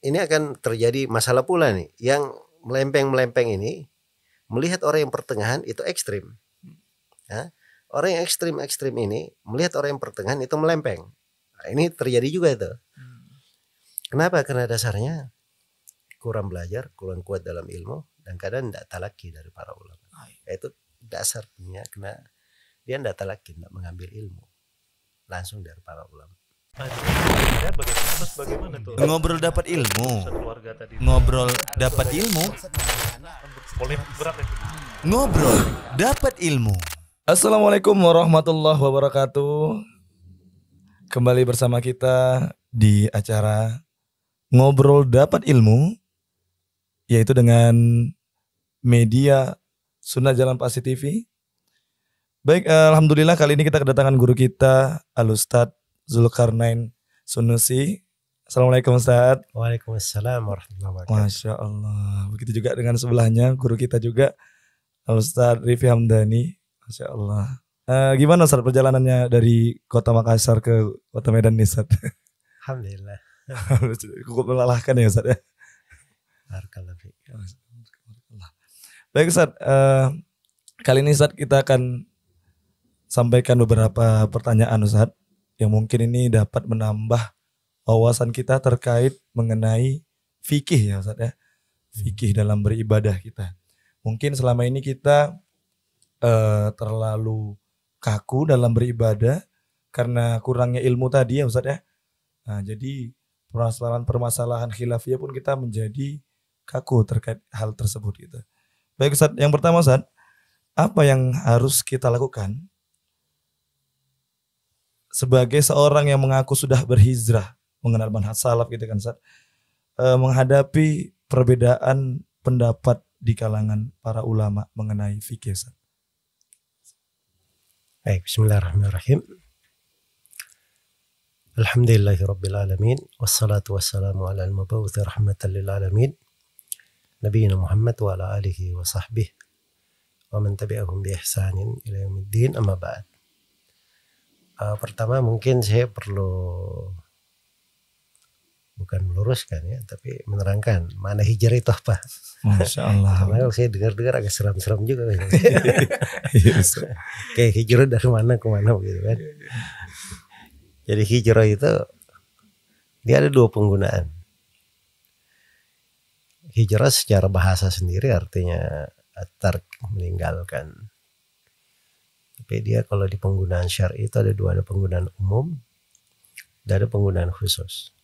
ini akan terjadi masalah pula nih. Yang melempeng-melempeng ini melihat orang yang pertengahan itu ekstrim. Ya. Orang yang ekstrim ini melihat orang yang pertengahan itu melempeng. Nah, ini terjadi juga itu. Kenapa? Karena dasarnya kurang belajar, kurang kuat dalam ilmu, dan kadang tidak talaki dari para ulama. Itu dasarnya, karena dia tidak talaki, tidak mengambil ilmu langsung dari para ulama. Bagaimana tuh? Ngobrol dapat ilmu. Ngobrol dapat ilmu. Ngobrol dapat ilmu. Assalamualaikum warahmatullahi wabarakatuh. Kembali bersama kita di acara Ngobrol Dapat Ilmu, yaitu dengan media Sunnah Jalan Pasti TV. Baik, alhamdulillah kali ini kita kedatangan guru kita Al-Ustadz Zulkarnain Sunusi. Assalamualaikum Ustaz. Waalaikumsalam warahmatullahi wabarakatuh. Masya Allah. Begitu juga dengan sebelahnya guru kita juga Al-Ustadz Rifi Hamdani. Masya Allah. Gimana Ustaz perjalanannya dari kota Makassar ke kota Medan nih Ustaz? Alhamdulillah. Cukup melelahkan ya Ustaz ya. Barakallahu fiik. Baik Ustaz, kali ini Ustaz kita akan sampaikan beberapa pertanyaan Ustaz yang mungkin ini dapat menambah wawasan kita terkait mengenai fikih ya Ustaz ya. Fikih dalam beribadah kita. Mungkin selama ini kita terlalu kaku dalam beribadah karena kurangnya ilmu tadi ya Ustaz ya. Nah, jadi permasalahan khilafiyah pun kita menjadi kaku terkait hal tersebut gitu. Baik Ustaz, yang pertama Ustaz, apa yang harus kita lakukan sebagai seorang yang mengaku sudah berhijrah, mengenal manhaj salaf gitu kan Ustaz, menghadapi perbedaan pendapat di kalangan para ulama mengenai fikih Ustaz? Baik, bismillahirrahmanirrahim. Alhamdulillahirabbil alamin, wassalatu wassalamu ala al-mab'uts rahmatan lil alamin, nabiyina Muhammad wa ala alihi wa sahbihi wa man tabi'ahum bi ihsanin ila yaumiddin, amma ba'd. Pertama mungkin saya perlu bukan meluruskan ya, tapi menerangkan mana hijrah itu apa. Masya Allah. Karena kalau saya dengar-dengar agak seram-seram juga. Kayak hijrah dari mana ke mana gitu kan. Jadi hijrah itu dia ada dua penggunaan. Hijrah secara bahasa sendiri artinya tark, meninggalkan. Tapi dia kalau di penggunaan syar'i itu ada dua, ada penggunaan umum dan ada penggunaan khusus.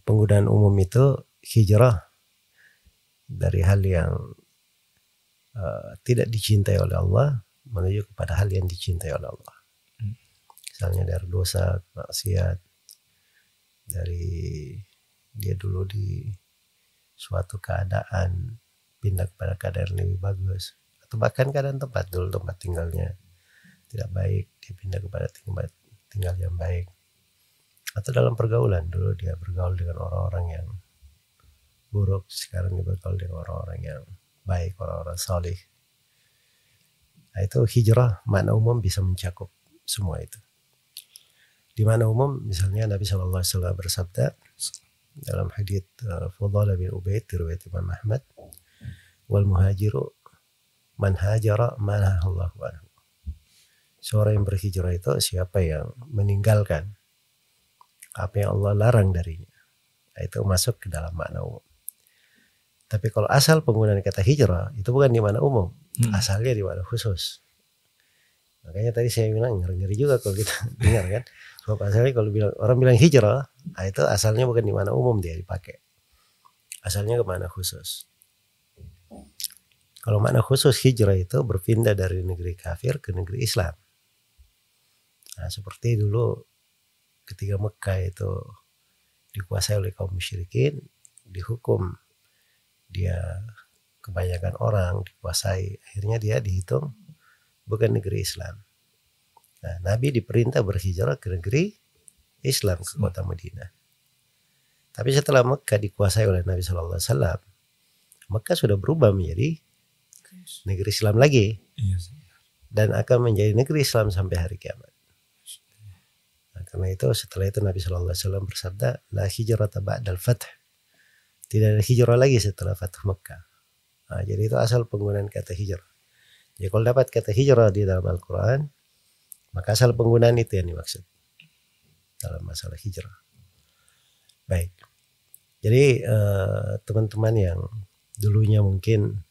Penggunaan umum itu hijrah dari hal yang tidak dicintai oleh Allah menuju kepada hal yang dicintai oleh Allah. Misalnya dari dosa, maksiat, dari dia dulu di suatu keadaan pindah kepada keadaan yang lebih bagus, atau bahkan keadaan tempat, dulu tempat tinggalnya tidak baik, dia pindah kepada tempat tinggal yang baik. Atau dalam pergaulan, dulu dia bergaul dengan orang-orang yang buruk, sekarang dia bergaul dengan orang-orang yang baik, orang-orang salih. Nah, itu hijrah makna umum bisa mencakup semua itu. Di mana umum, misalnya Nabi SAW bersabda dalam hadits Fudalah bin Ubaid riwayat Imam Ahmad, wal muhajiru man hajara ma nahallahu anhu. Seorang yang berhijrah itu siapa yang meninggalkan apa yang Allah larang darinya. Nah, itu masuk ke dalam makna umum. Tapi kalau asal penggunaan kata hijrah itu bukan di makna umum, asalnya di makna khusus. Makanya tadi saya bilang ngeri-ngeri juga kalau kita dengar kan. Sebab asalnya kalau orang bilang hijrah, nah itu asalnya bukan di makna umum dia dipakai. Asalnya ke makna khusus. Kalau makna khusus hijrah itu berpindah dari negeri kafir ke negeri Islam. Nah, seperti dulu ketika Mekah itu dikuasai oleh kaum musyrikin, dihukum dia kebanyakan orang dikuasai, akhirnya dia dihitung bukan negeri Islam. Nah, Nabi diperintah berhijrah ke negeri Islam, ke kota Madinah. Tapi setelah Mekah dikuasai oleh Nabi SAW, Mekah sudah berubah menjadi negeri Islam lagi, dan akan menjadi negeri Islam sampai hari kiamat. Nah, Karena itu setelah itu Nabi SAW bersabda, la hijrata ba'dal fath. Tidak ada hijrah lagi setelah Fathu Mekah. Nah, jadi itu asal penggunaan kata hijrah. Jadi kalau dapat kata hijrah di dalam Al-Quran, maka asal penggunaan itu yang dimaksud dalam masalah hijrah. Baik. Jadi teman-teman yang dulunya mungkin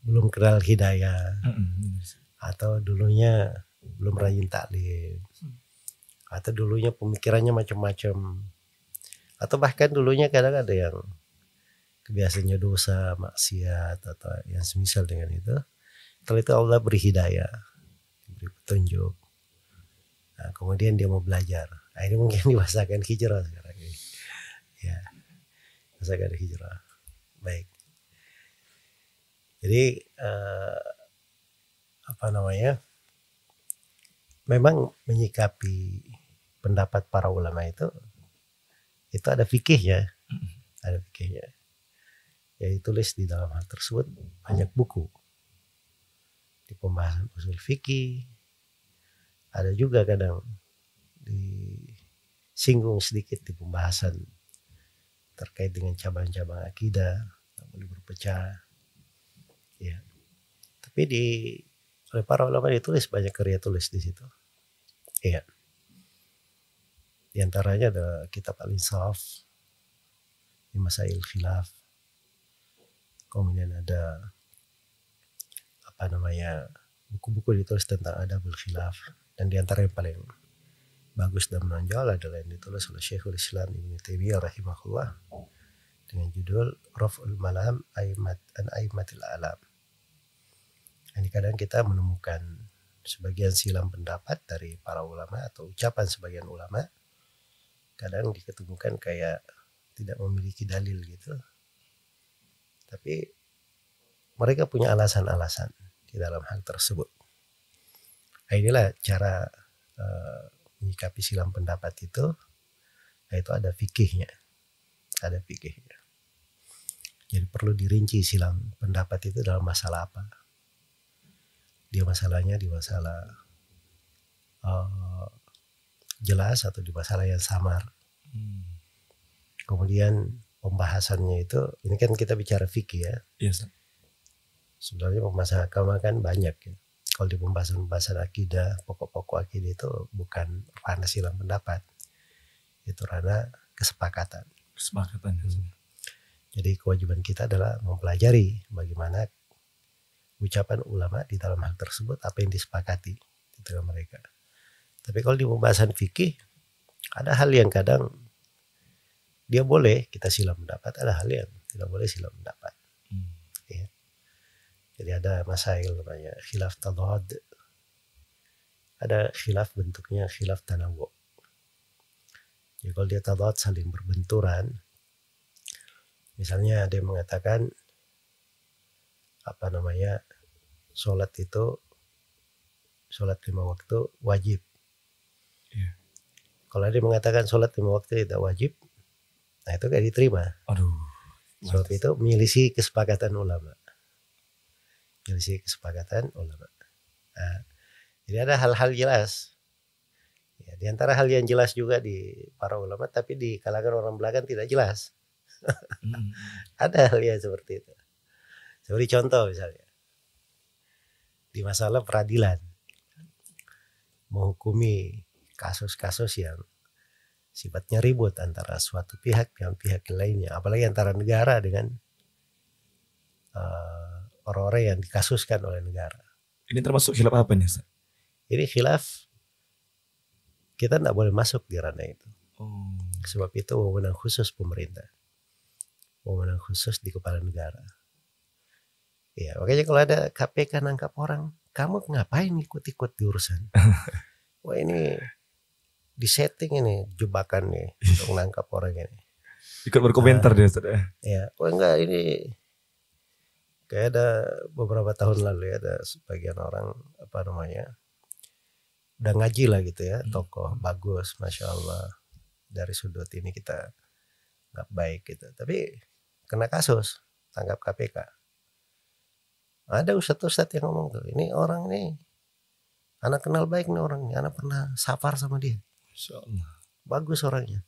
belum kenal hidayah, atau dulunya belum rajin taklim, atau dulunya pemikirannya macam-macam, atau bahkan dulunya kadang ada yang kebiasaannya dosa, maksiat, atau yang semisal dengan itu. Setelah itu Allah beri hidayah, beri petunjuk. Nah, kemudian dia mau belajar. Nah, ini mungkin dibahasakan hijrah sekarang ini. Ya, bahasakan hijrah. Baik. Jadi memang menyikapi pendapat para ulama itu ada fikihnya, ada fikihnya. Ya ditulis di dalam hal tersebut banyak buku. Di pembahasan usul fikih, ada juga kadang disinggung sedikit di pembahasan terkait dengan cabang-cabang akidah, tak boleh berpecah. Ya. Tapi oleh para ulama ditulis banyak karya tulis di situ. Iya. Di antaranya ada kitab Al-Insaf, di Masail Khilaf. Kemudian ada buku-buku ditulis tentang Adabul Khilaf, dan di antara yang paling bagus dan menonjol adalah yang ditulis oleh Syekhul Islam Ibnu Taimiyah rahimahullah dengan judul Raf'ul Malam an Aimatil Alam. Ini kadang kita menemukan sebagian silang pendapat dari para ulama atau ucapan sebagian ulama, kadang diketemukan kayak tidak memiliki dalil gitu, tapi mereka punya alasan-alasan di dalam hal tersebut. Nah, inilah cara menyikapi silang pendapat itu, yaitu ada fikihnya, Jadi perlu dirinci silang pendapat itu dalam masalah apa. Dia masalahnya di masalah jelas atau di masalah yang samar. Kemudian pembahasannya itu, ini kan kita bicara fikih ya. Yes. Sebenarnya pembahasan agama kan banyak ya. Kalau di pembahasan akidah, pokok-pokok akidah itu bukan ranah silang pendapat, itu ranah kesepakatan. Jadi kewajiban kita adalah mempelajari bagaimana ucapan ulama di dalam hal tersebut, apa yang disepakati di tengah mereka. Tapi kalau di pembahasan fikih, ada hal yang kadang dia boleh kita silang pendapat, ada hal yang tidak boleh silang pendapat. Ya. Jadi ada masail namanya khilaf tadad, ada khilaf bentuknya khilaf tanawu. Jadi kalau dia tadad saling berbenturan, misalnya ada yang mengatakan sholat 5 waktu wajib. Yeah. Kalau ada yang mengatakan sholat 5 waktu tidak wajib, nah itu gak diterima. Sebab itu menyelisih kesepakatan ulama. Nah, jadi ada hal-hal jelas. Ya, di antara hal yang jelas juga di para ulama, tapi di kalangan orang belakang tidak jelas. Ada hal yang seperti itu. Seperti contoh misalnya, di masalah peradilan, menghukumi kasus-kasus yang sifatnya ribut antara suatu pihak dengan pihak lainnya, apalagi antara negara dengan orang-orang yang dikasuskan oleh negara. Ini termasuk khilaf apa nih, Ustaz? Ini khilaf, kita tidak boleh masuk di ranah itu. Sebab itu wewenang khusus pemerintah, wewenang khusus di kepala negara. Ya, makanya kalau ada KPK nangkap orang, kamu ngapain ikut-ikut di urusan? Wah, ini disetting ini, jebakan nih untuk nangkap orang ini. Ikut berkomentar dia, Ustaz. Ya, enggak, ini kayak ada beberapa tahun lalu ya, ada sebagian orang udah ngaji lah gitu ya, tokoh bagus, masya Allah, dari sudut ini kita nggak baik gitu, tapi kena kasus tangkap KPK. Ada ustadz yang ngomong tuh, ini orang nih Anak kenal baik nih orangnya, anak pernah safar sama dia, Masya Allah. bagus orangnya.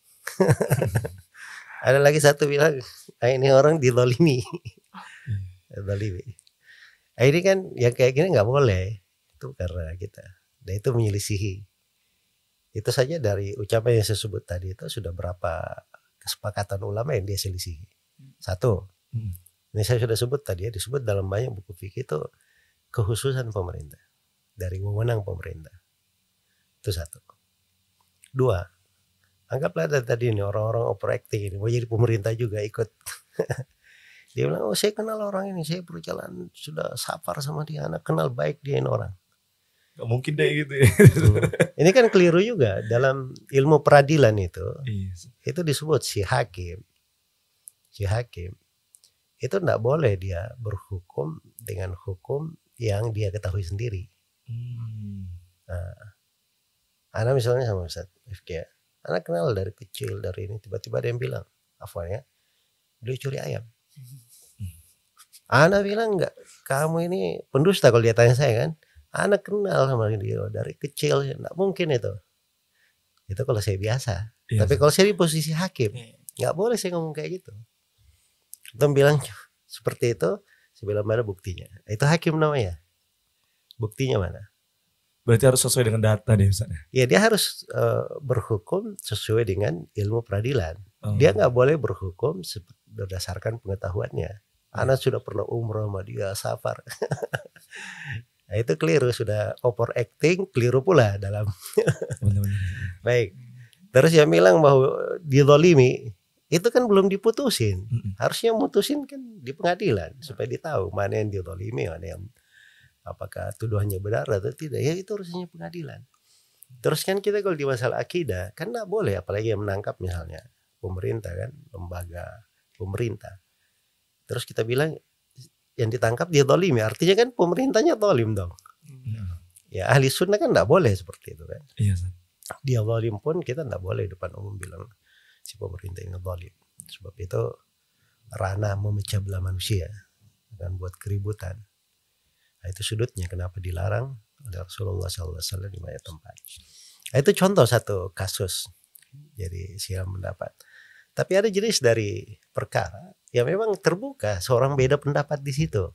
Ada lagi satu bilang, ini orang dilolimi. Dolimi. Ini kan yang kayak gini nggak boleh, itu karena kita, dan itu menyelisihi. Itu saja dari ucapan yang saya sebut tadi itu sudah berapa kesepakatan ulama yang dia selisihi. Satu, ini saya sudah sebut tadi ya, disebut dalam banyak buku fikih itu kekhususan pemerintah, dari wewenang pemerintah. Itu satu. Dua, anggaplah tadi ini orang-orang overacting ini mau jadi pemerintah juga ikut. Dia bilang, oh saya kenal orang ini, saya berjalan sudah safar sama dia, anak kenal baik dia ini orang. Gak mungkin deh gitu ya. Ini kan keliru juga dalam ilmu peradilan itu. Iya. Itu disebut si hakim itu tidak boleh dia berhukum dengan hukum yang dia ketahui sendiri. Nah, anak misalnya sama Ustaz Rifki ya, anak kenal dari kecil, dari ini, tiba-tiba dia bilang, apa ya, dia curi ayam. Anak bilang enggak, kamu ini pendusta kalau dia tanya saya kan. Anak kenal sama dia dari kecil, enggak mungkin itu. Itu kalau saya biasa. Iya, Tapi kalau saya di posisi hakim, enggak boleh saya ngomong kayak gitu. Kita bilang seperti itu, saya bilang mana buktinya? Itu hakim namanya. Buktinya mana? Berarti harus sesuai dengan data deh Ustaz. Ya dia harus berhukum sesuai dengan ilmu peradilan. Dia nggak boleh berhukum berdasarkan pengetahuannya. Anak sudah pernah umroh sama dia, safar. Nah, itu keliru, sudah overacting, keliru pula dalam. Baik. Terus yang bilang bahwa dizalimi, itu kan belum diputusin. Harusnya mutusin kan di pengadilan supaya ditahu mana yang dizalimi, mana yang apakah tuduhannya benar atau tidak. Ya itu harusnya pengadilan. Terus kan kita kalau di masalah akidah kan nggak boleh, apalagi yang menangkap misalnya pemerintah kan, lembaga pemerintah. Terus kita bilang yang ditangkap dia zalimi, artinya kan pemerintahnya zalim dong. Ya ahli sunnah kan nggak boleh seperti itu kan. Iya. Dia zalim pun kita nggak boleh depan umum bilang si pemerintah ini zalim. Sebab itu ranah memecah belah manusia dan buat keributan. Nah, itu sudutnya kenapa dilarang oleh Rasulullah SAW di banyak tempat. Nah, itu contoh satu kasus jadi silang pendapat. Tapi ada jenis dari perkara yang memang terbuka seorang beda pendapat di situ.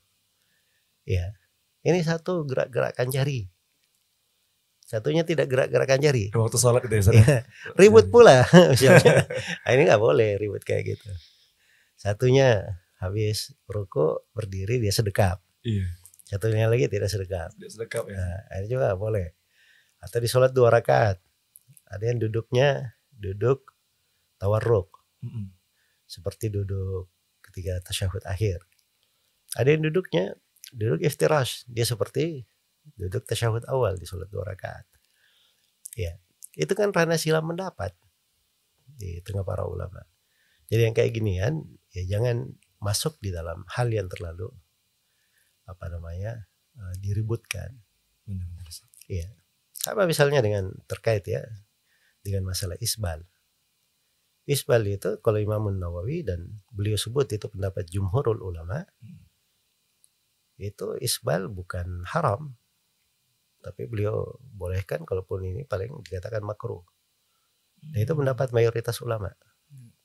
Ya, ini satu gerak-gerakan jari, satunya tidak gerak-gerakan jari. Waktu sholat itu ya, ya, ribut pula. Misalnya, ini nggak boleh ribut kayak gitu. Satunya habis rukuk berdiri dia sedekap. Iya. Satunya lagi tidak sedekap. Tidak sedekap ya. Nah, ini juga boleh. Atau di sholat 2 rakaat, ada yang duduknya duduk tawarruk, seperti duduk ketika tasyahud akhir. Ada yang duduknya duduk iftirash, dia seperti duduk tasyahud awal di sholat 2 rakaat. Ya, itu kan ranah silang pendapat di tengah para ulama. Jadi yang kayak ginian ya jangan masuk di dalam hal yang terlalu diributkan. Iya. Sama misalnya dengan terkait ya dengan masalah isbal. Isbal itu kalau Imam Nawawi dan beliau sebut itu pendapat jumhurul ulama, itu isbal bukan haram, tapi beliau bolehkan kalaupun ini paling dikatakan makruh. Dan itu pendapat mayoritas ulama.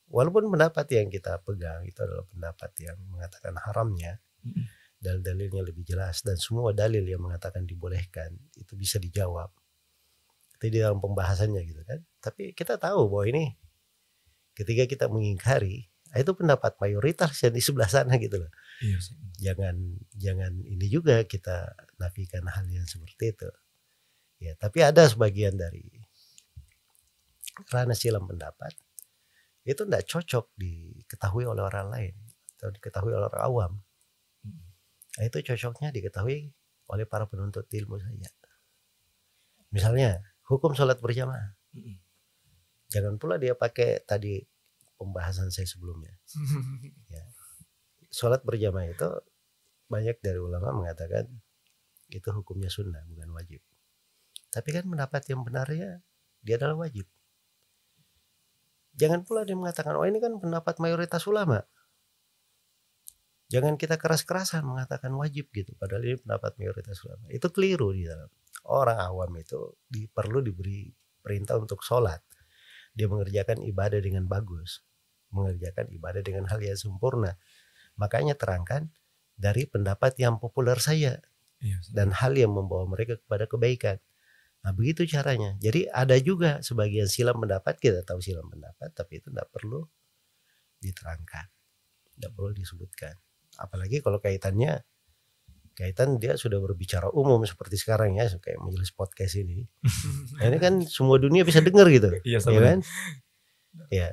Walaupun pendapat yang kita pegang itu adalah pendapat yang mengatakan haramnya, dalil-dalilnya lebih jelas dan semua dalil yang mengatakan dibolehkan itu bisa dijawab. Itu di dalam pembahasannya gitu kan. Tapi kita tahu bahwa ini ketika kita mengingkari, itu pendapat mayoritas yang di sebelah sana gitu loh. Iya. Jangan ini juga kita nafikan hal yang seperti itu. Ya, tapi ada sebagian dari ranah silang pendapat itu tidak cocok diketahui oleh orang lain atau diketahui oleh orang awam. Nah, itu cocoknya diketahui oleh para penuntut ilmu saja. Misalnya hukum sholat berjamaah. Jangan pula dia pakai tadi pembahasan saya sebelumnya. Ya. Sholat berjamaah itu banyak dari ulama mengatakan itu hukumnya sunnah bukan wajib. Tapi kan pendapat yang benarnya dia adalah wajib. Jangan pula dia mengatakan oh ini kan pendapat mayoritas ulama. Jangan kita keras-kerasan mengatakan wajib gitu. Padahal ini pendapat mayoritas ulama. Itu keliru di dalam. orang awam itu perlu diberi perintah untuk sholat. Dia mengerjakan ibadah dengan bagus, mengerjakan ibadah dengan hal yang sempurna. Makanya terangkan dari pendapat yang populer saja dan hal yang membawa mereka kepada kebaikan. Nah begitu caranya. Jadi ada juga sebagian silam pendapat, kita tahu silam pendapat, tapi itu tidak perlu diterangkan, tidak perlu disebutkan. Apalagi kalau kaitan dia sudah berbicara umum seperti sekarang ya, kayak majelis podcast ini. Nah, ini kan semua dunia bisa dengar gitu, Iya, ya kan? Ya,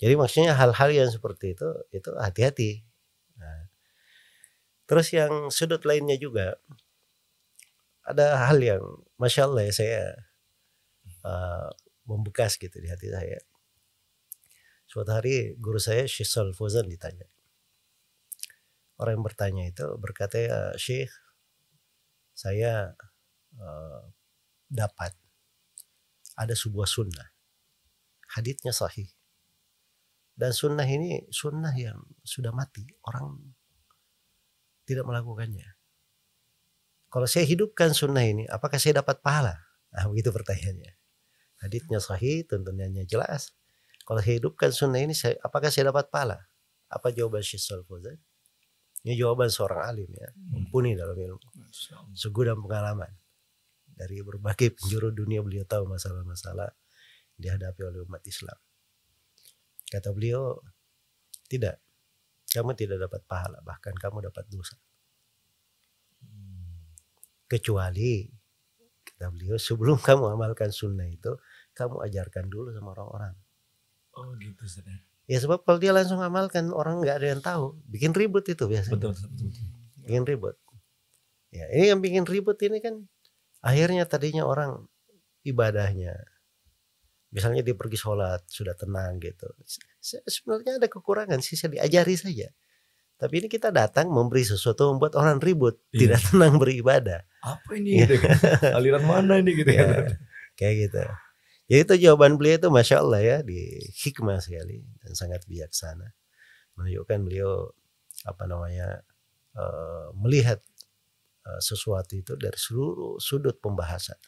jadi maksudnya hal-hal yang seperti itu hati-hati. Nah, terus yang sudut lainnya juga ada hal yang masya Allah ya, saya membekas gitu di hati saya. Suatu hari guru saya Syekh Shalal Fauzan ditanya. Orang yang bertanya itu berkata, ya Syekh, saya dapat ada sebuah sunnah, haditsnya sahih, dan sunnah ini sunnah yang sudah mati, orang tidak melakukannya. Kalau saya hidupkan sunnah ini, apakah saya dapat pahala? Nah begitu pertanyaannya. Haditsnya sahih, tuntunannya jelas. Kalau saya hidupkan sunnah ini, apakah saya dapat pahala? Apa jawaban Syekh Shalal Fauzan? Ini jawaban seorang alim ya, mumpuni dalam ilmu, segudang pengalaman. Dari berbagai penjuru dunia beliau tahu masalah-masalah dihadapi oleh umat Islam. Kata beliau, tidak, kamu tidak dapat pahala, bahkan kamu dapat dosa. Kecuali, kata beliau, sebelum kamu amalkan sunnah itu, kamu ajarkan dulu sama orang-orang. Oh gitu saudara. Ya sebab kalau dia langsung amalkan, orang nggak ada yang tahu, bikin ribut itu biasanya. Betul. Bikin ribut. Ya ini yang bikin ribut ini kan, akhirnya tadinya orang ibadahnya, misalnya dia pergi sholat sudah tenang gitu. Sebenarnya ada kekurangan sih, saya diajari saja. Tapi ini kita datang memberi sesuatu membuat orang ribut, tidak tenang beribadah. Apa ini? Gitu kan? Aliran mana ini gitu ya, kayak gitu. Jadi itu jawaban beliau itu masya Allah ya, di hikmah sekali dan sangat bijaksana, menunjukkan beliau melihat sesuatu itu dari seluruh sudut pembahasan,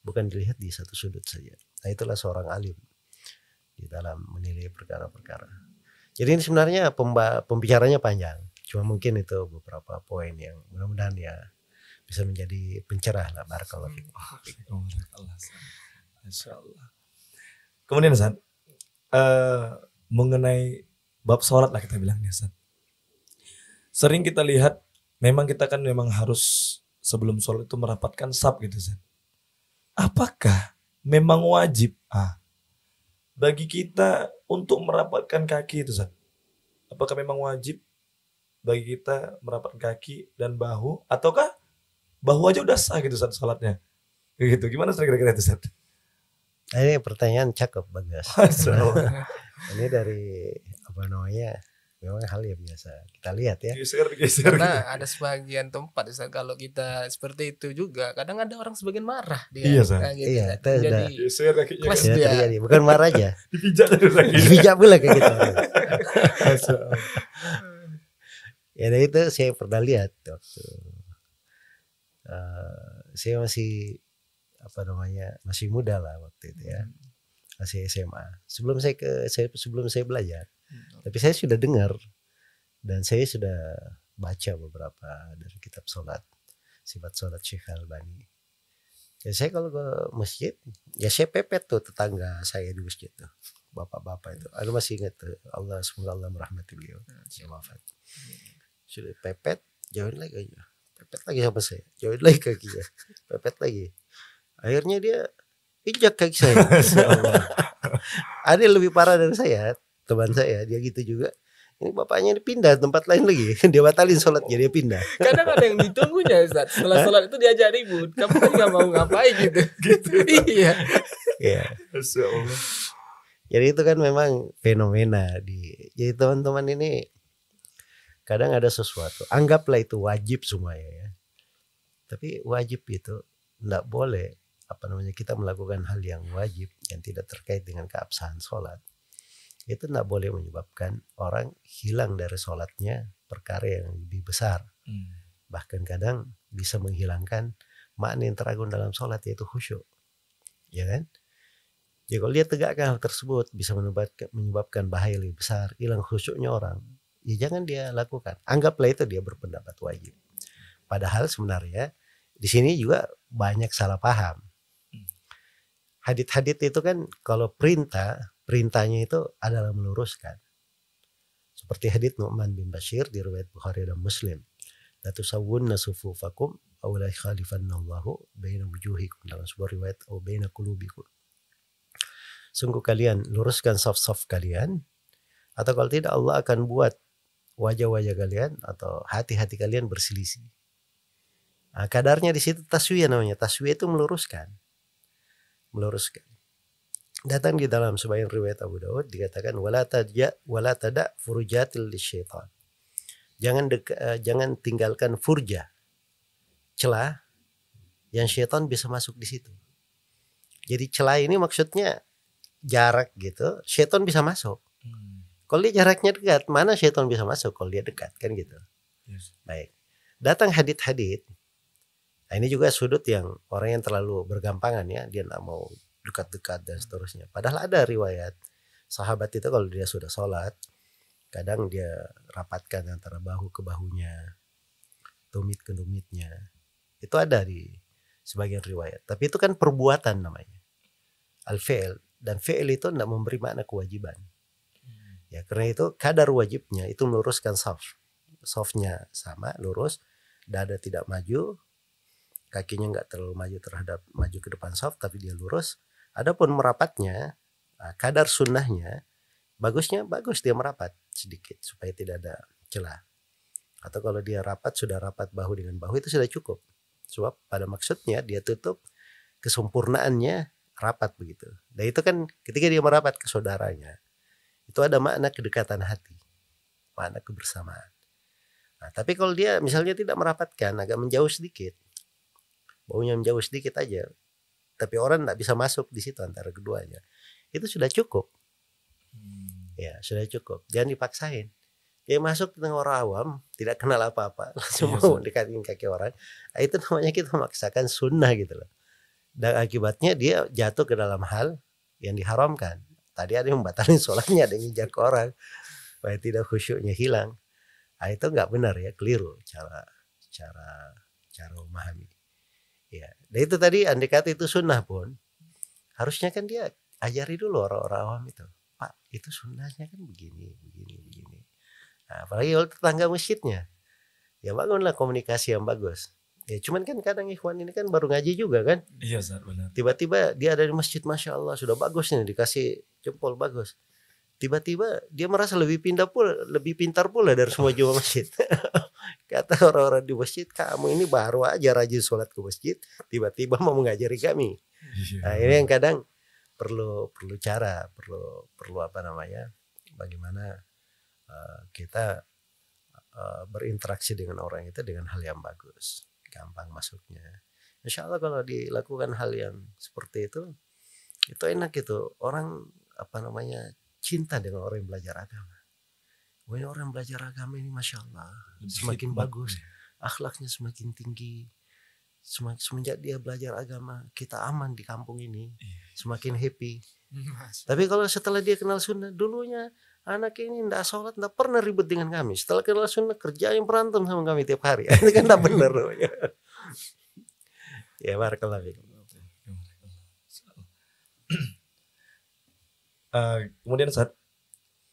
bukan dilihat di satu sudut saja. Nah itulah seorang alim di dalam menilai perkara-perkara. Jadi ini sebenarnya pembicaranya panjang, cuma mungkin itu beberapa poin yang mudah-mudahan ya bisa menjadi pencerah lah. Barakallahu fikum. Masya Allah. Kemudian Ustaz, mengenai bab sholat lah kita bilangnya Ustaz. Sering kita lihat memang kita kan memang harus sebelum sholat itu merapatkan saf gitu Ustaz. Apakah memang wajib bagi kita untuk merapatkan kaki itu Ustaz? Apakah memang wajib bagi kita merapatkan kaki dan bahu, ataukah bahu aja udah sah gitu Ustaz sholatnya? Gitu. Gimana kira-kira itu Ustaz? Ini pertanyaan cakep Bagas. Ini dari memang hal yang biasa kita lihat ya. Geser. Karena ada sebagian tempat kalau kita seperti itu juga, kadang ada orang sebagian marah dia. Iya, San. Gitu, iya, itu jadi geser kakinya. kelas Ya, dia. terjadi. Bukan marah aja. Dipijak terus lagi. Dipijak pula kayak gitu. Ya itu saya pernah lihat waktu saya masih muda lah waktu itu ya, masih SMA. Sebelum saya belajar, tapi saya sudah dengar dan saya sudah baca beberapa dari kitab sholat, sifat sholat Syekh Albani. Ya saya kalau ke masjid, ya saya pepet tuh tetangga saya di masjid tuh, bapak-bapak itu. Aku masih ingat tuh, semoga Allah merahmati beliau, dia wafat. Sudah pepet, jauhin lagi aja, pepet lagi sama saya, jauhin lagi kakinya, pepet lagi. Akhirnya dia injak kaki saya. Ada yang lebih parah dari saya, teman saya, dia gitu juga. Ini bapaknya dipindah tempat lain lagi. Dia batalin sholatnya, dia pindah. Kadang ada yang ditunggunya Ustaz. Setelah sholat itu diajak ribut. Kamu kan gak mau ngapain gitu. Iya. Ya. Jadi itu kan memang fenomena jadi teman-teman ini kadang ada sesuatu. Anggaplah itu wajib semuanya ya. Tapi wajib itu enggak boleh kita melakukan hal yang wajib yang tidak terkait dengan keabsahan sholat. Itu tidak boleh menyebabkan orang hilang dari sholatnya perkara yang lebih besar. Bahkan kadang bisa menghilangkan makna yang teragung dalam sholat yaitu khusyuk, ya kan? Ya kalau dia tegakkan hal tersebut bisa menyebabkan bahaya lebih besar, hilang khusyuknya orang, ya jangan dia lakukan. Anggaplah itu dia berpendapat wajib. Padahal sebenarnya di sini juga banyak salah paham. Hadits-hadits itu kan kalau perintahnya itu adalah meluruskan. Seperti hadits Nu'man bin Bashir di riwayat Bukhari dan Muslim. La tusawwunna sufufakum aw la yakhlifannallahu baina wujuhikum, dalam sebuah riwayat aw baina qulubikum. Sungguh kalian luruskan saf-saf kalian, atau kalau tidak Allah akan buat wajah-wajah kalian atau hati-hati kalian berselisih. Nah, kadarnya di situ taswiyah namanya. Taswiyah itu meluruskan. Datang di dalam sebagian riwayat Abu Daud dikatakan wala tada furujatil lisyaitan. Jangan tinggalkan furja, celah yang syaitan bisa masuk di situ. Jadi celah ini maksudnya jarak gitu, syaitan bisa masuk. Kalau dia jaraknya dekat, mana syaitan bisa masuk kalau dia dekat, kan gitu. Yes. Baik. Datang hadits. Nah, ini juga sudut yang orang yang terlalu bergampangan ya, dia nggak mau dekat-dekat dan seterusnya. Padahal ada riwayat sahabat itu kalau dia sudah sholat, kadang dia rapatkan antara bahu ke bahunya, tumit ke tumitnya. Itu ada di sebagian riwayat. Tapi itu kan perbuatan namanya, al-fi'l, dan fi'l itu tidak memberi makna kewajiban. Ya karena itu kadar wajibnya itu meluruskan safnya sama lurus, dada tidak maju, kakinya nggak terlalu maju ke depan saf, tapi dia lurus. Adapun merapatnya, kadar sunnahnya bagus dia merapat sedikit supaya tidak ada celah. Atau kalau dia sudah rapat bahu dengan bahu itu sudah cukup. Sebab pada maksudnya dia tutup kesempurnaannya rapat begitu. Dan itu kan ketika dia merapat ke saudaranya, itu ada makna kedekatan hati, makna kebersamaan. Nah, tapi kalau dia misalnya tidak merapatkan, agak menjauh sedikit, baunya menjauh sedikit aja, tapi orang tidak bisa masuk di situ antara keduanya, itu sudah cukup. Ya sudah cukup, jangan dipaksain. Dia masuk dengan orang awam, tidak kenal apa-apa, langsung mau dekatin kaki orang, itu namanya kita memaksakan sunnah gitu loh. Dan akibatnya dia jatuh ke dalam hal yang diharamkan. Tadi ada yang membatalkan sholatnya, ada yang injak orang, supaya tidak khusyuknya hilang. Nah, itu nggak benar ya, keliru cara memahami. Ya, dan itu tadi andai kata itu sunnah pun, harusnya kan dia ajari dulu orang-orang awam itu. Pak, itu sunnahnya kan begini. Nah, apalagi kalau tetangga masjidnya, ya bangunlah komunikasi yang bagus. Ya cuman kan kadang ikhwan ini kan baru ngaji juga kan. Iya Ustaz, benar. Tiba-tiba dia ada di masjid, Masya Allah sudah bagus nih, dikasih jempol bagus. Tiba-tiba dia merasa lebih pintar pula dari semua jemaah masjid. Kata orang-orang di masjid, kamu ini baru aja rajin sholat ke masjid, tiba-tiba mau mengajari kami. Nah, ini yang kadang perlu apa namanya, bagaimana kita berinteraksi dengan orang itu dengan hal yang bagus, gampang masuknya. Insya Allah kalau dilakukan hal yang seperti itu enak gitu. Orang apa namanya, cinta dengan orang yang belajar agama. Wah, orang yang belajar agama ini Masya Allah semakin bagus, akhlaknya semakin tinggi. Semenjak dia belajar agama, kita aman di kampung ini, semakin happy. Tapi kalau setelah dia kenal sunnah, dulunya anak ini tidak sholat, tidak pernah ribet dengan kami. Setelah kenal sunnah, kerja yang berantem sama kami tiap hari. Itu kan tidak benar. Ya, barakallahu fiik. Kemudian saat